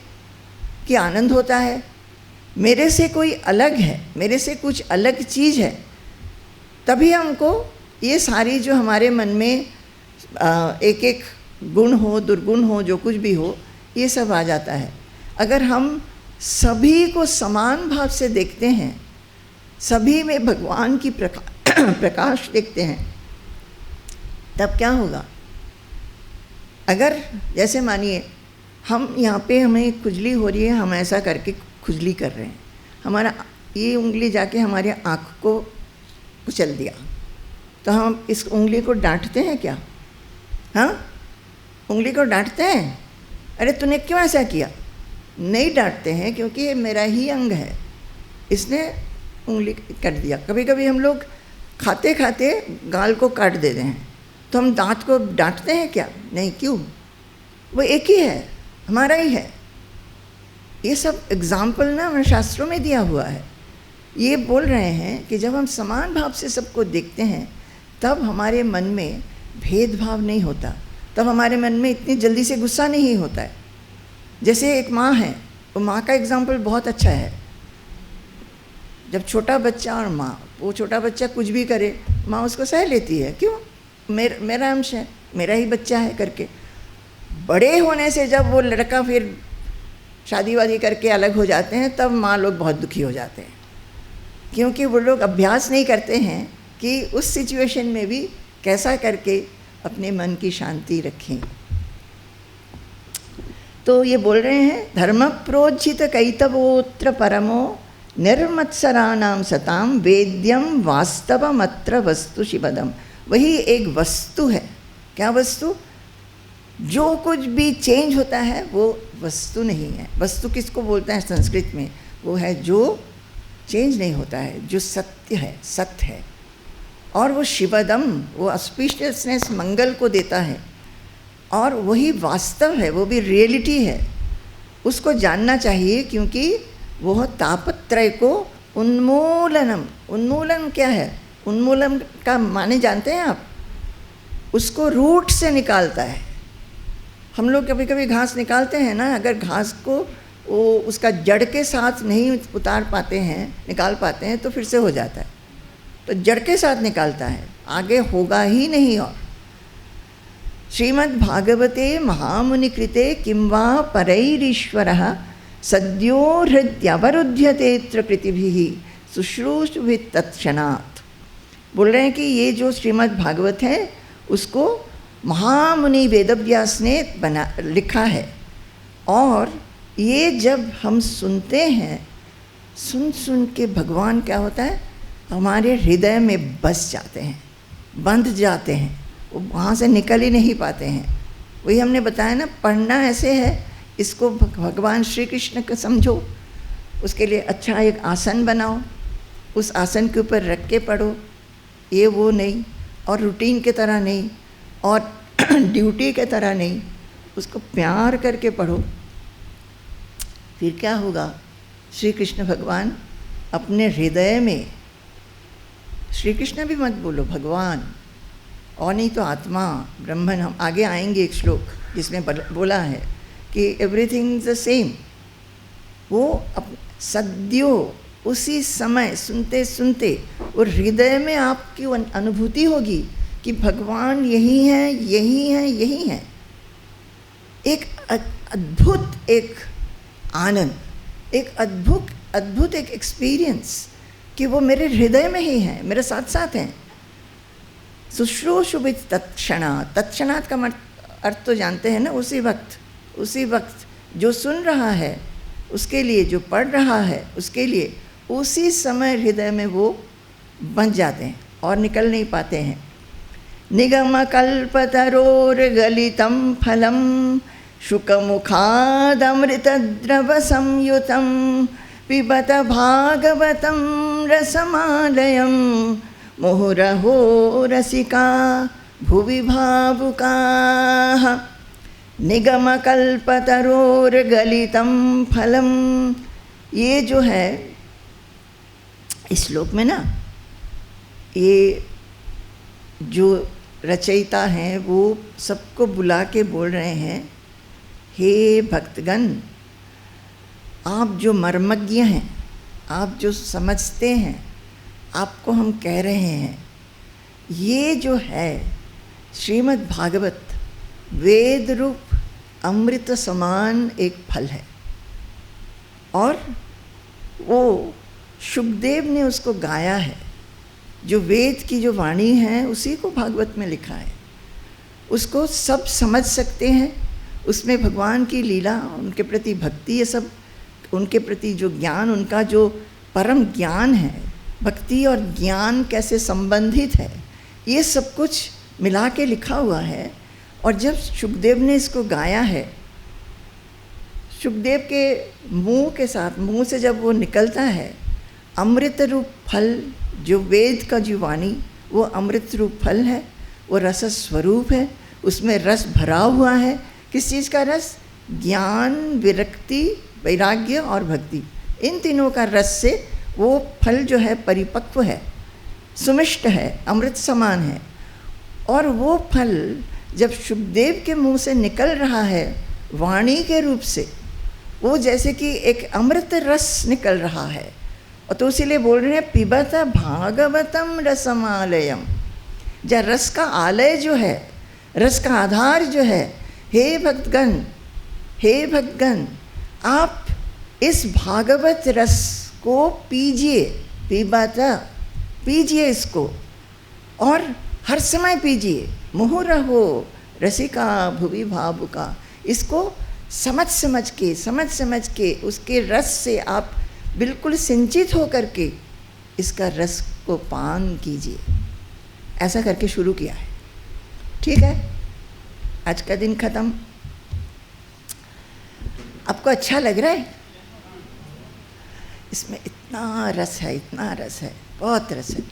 कि आनंद होता है। मेरे से कोई अलग है, मेरे से कुछ अलग चीज़ है, तभी हमको ये सारी जो हमारे मन में एक एक गुण हो, दुर्गुण हो, जो कुछ भी हो, ये सब आ जाता है। अगर हम सभी को समान भाव से देखते हैं, सभी में भगवान की प्रकाश देखते हैं, तब क्या होगा? अगर जैसे मानिए हम यहाँ पे हमें खुजली हो रही है, हम ऐसा करके खुजली कर रहे हैं, हमारा ये उंगली जाके हमारे आँख को कुचल दिया, तो हम इस उंगली को डांटते हैं क्या? हाँ, उंगली को डांटते हैं, अरे तूने क्यों ऐसा किया? नहीं डांटते हैं, क्योंकि ये मेरा ही अंग है, इसने उंगली काट दिया। कभी कभी हम लोग खाते खाते गाल को काट देते हैं, तो हम दांत को डांटते हैं क्या? नहीं, क्यों? वो एक ही है, हमारा ही है। ये सब एग्जाम्पल ना हमारे शास्त्रों में दिया हुआ है। ये बोल रहे हैं कि जब हम समान भाव से सबको देखते हैं, तब हमारे मन में भेदभाव नहीं होता, तब हमारे मन में इतनी जल्दी से गुस्सा नहीं होता है। जैसे एक माँ है, वो माँ का एग्जाम्पल बहुत अच्छा है। जब छोटा बच्चा और माँ, वो छोटा बच्चा कुछ भी करे, माँ उसको सह लेती है, क्यों? मेरा अंश है, मेरा ही बच्चा है करके। बड़े होने से जब वो लड़का फिर शादी वादी करके अलग हो जाते हैं, तब माँ लोग बहुत दुखी हो जाते हैं, क्योंकि वो लोग अभ्यास नहीं करते हैं कि उस सिचुएशन में भी कैसा करके अपने मन की शांति रखें। तो ये बोल रहे हैं, धर्म प्रोज्झित कैतवोत्र परमो निर्मत्सराणाम सताम वेद्यम वास्तवमत्र वस्तु शिवदम। वही एक वस्तु है। क्या वस्तु? जो कुछ भी चेंज होता है वो वस्तु नहीं है। वस्तु किसको बोलते हैं संस्कृत में? वो है जो चेंज नहीं होता है, जो सत्य है, सत्य है। और वो शिवदम, वो ऑस्पिशियसनेस, मंगल को देता है, और वही वास्तव है, वो भी रियलिटी है। उसको जानना चाहिए, क्योंकि वह तापत्रय को उन्मूलनम, उन्मूलन क्या है? उन्मूलन का माने जानते हैं आप? उसको रूट से निकालता है। हम लोग कभी कभी घास निकालते हैं ना, अगर घास को वो उसका जड़ के साथ नहीं उतार पाते हैं, निकाल पाते हैं, तो फिर से हो जाता है। तो जड़ के साथ निकालता है, आगे होगा ही नहीं। और श्रीमद् भागवते महामुनि कृते किं वा परैरीश्वरः सद्यो हृद्यवरुध्यतेऽत्र कृतिभिः शुश्रूषुभिः तत्क्षणात्। बोल रहे हैं कि ये जो श्रीमद् भागवत है, उसको महामुनि वेदव्यास ने लिखा है, और ये जब हम सुनते हैं, सुन सुन के भगवान क्या होता है, हमारे हृदय में बस जाते हैं, बंध जाते हैं, वो वहाँ से निकल ही नहीं पाते हैं। वही हमने बताया ना, पढ़ना ऐसे है, इसको भगवान श्री कृष्ण का समझो, उसके लिए अच्छा एक आसन बनाओ, उस आसन के ऊपर रख के पढ़ो, ये वो नहीं, और रूटीन की तरह नहीं, और ड्यूटी की तरह नहीं, उसको प्यार करके पढ़ो। फिर क्या होगा? श्री कृष्ण भगवान अपने हृदय में, श्री कृष्ण भी मत बोलो, भगवान, और नहीं तो आत्मा, ब्रह्मन। हम आगे आएंगे एक श्लोक जिसमें बोला है कि एवरीथिंग इज द सेम। वो सद्यो, उसी समय सुनते सुनते वो हृदय में आपकी अनुभूति होगी कि भगवान यही है, यही है, यही है। एक अद्भुत एक आनंद, एक अद्भुत एक एक्सपीरियंस कि वो मेरे हृदय में ही है, मेरे साथ साथ हैं। शुश्रूषुभिः तत्क्षणात्, तत्क्षणात् का अर्थ तो जानते हैं ना, उसी वक्त जो सुन रहा है उसके लिए, जो पढ़ रहा है उसके लिए, उसी समय हृदय में वो बंध जाते हैं और निकल नहीं पाते हैं। निगमकल्पतरोर्गलितं फलं शुकमुखादमृतद्रवसंयुतं पिबत भागवतं रसमालयं मुहुरहो रसिका भुवि भावुकाः। निगमकल्पतरोर्गलितं फलं, ये जो है इस श्लोक में ना ये जो रचयिता हैं वो सबको बुला के बोल रहे हैं, हे भक्तगण, आप जो मर्मज्ञ हैं, आप जो समझते हैं, आपको हम कह रहे हैं, ये जो है श्रीमद् भागवत वेद रूप अमृत समान एक फल है। और वो शुकदेव ने उसको गाया है, जो वेद की जो वाणी है उसी को भागवत में लिखा है, उसको सब समझ सकते हैं। उसमें भगवान की लीला, उनके प्रति भक्ति, ये सब उनके प्रति जो ज्ञान, उनका जो परम ज्ञान है, भक्ति और ज्ञान कैसे संबंधित है, ये सब कुछ मिला के लिखा हुआ है। और जब शुकदेव ने इसको गाया है, शुकदेव के मुंह के साथ, मुंह से जब वो निकलता है, अमृत रूप फल, जो वेद का जो वाणी, वो अमृत रूप फल है, वो रस स्वरूप है, उसमें रस भरा हुआ है। किस चीज़ का रस? ज्ञान, विरक्ति, वैराग्य और भक्ति, इन तीनों का रस से वो फल जो है परिपक्व है, सुमिष्ट है, अमृत समान है। और वो फल जब शुकदेव के मुंह से निकल रहा है वाणी के रूप से, वो जैसे कि एक अमृत रस निकल रहा है। और तो इसीलिए बोल रहे हैं, पिबत भागवतम रसमालयम। जब रस का आलय जो है, रस का आधार जो है, हे भक्तगण, हे भक्तगण, आप इस भागवत रस को पीजिए, पिबत, पीजिए इसको, और हर समय पीजिए। मुहुरहो रसिका भुवि भावुका, इसको समझ समझ के उसके रस से आप बिल्कुल सिंचित हो करके इसका रस को पान कीजिए। ऐसा करके शुरू किया है। ठीक है, आज का दिन खत्म। आपको अच्छा लग रहा है? इसमें इतना रस है, इतना रस है, बहुत रस है।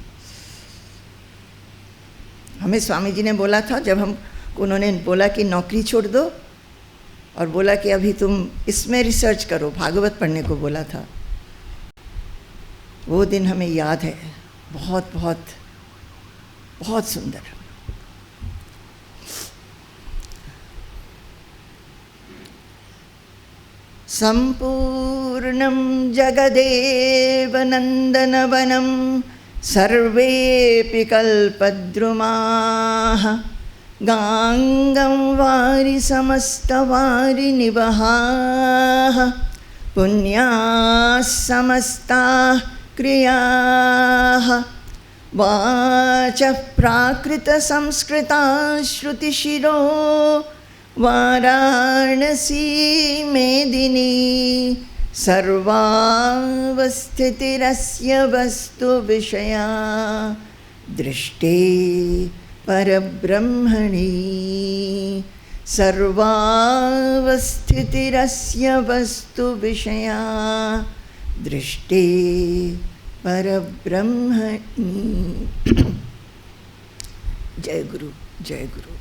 हमें स्वामी जी ने बोला था, जब हम उन्होंने बोला कि नौकरी छोड़ दो और बोला कि अभी तुम इसमें रिसर्च करो, भागवत पढ़ने को बोला था, वो दिन हमें याद है। बहुत बहुत बहुत सुंदर। संपूर्णं जगदेव नंदनवनं सर्वेऽपि कल्पद्रुमाः गांगं वारि समस्तवारि निवहाः पुण्याः समस्ताः क्रियाः वाचः प्राकृतसंस्कृता श्रुतिशिरो वाराणसी मेदिनी सर्वावस्थितिरस्य वस्तु विषया दृष्टे परब्रह्मणि सर्वावस्थितिरस्य वस्तु विषया दृष्टे परब्रह्मणि। जय गुरु, जय गुरु।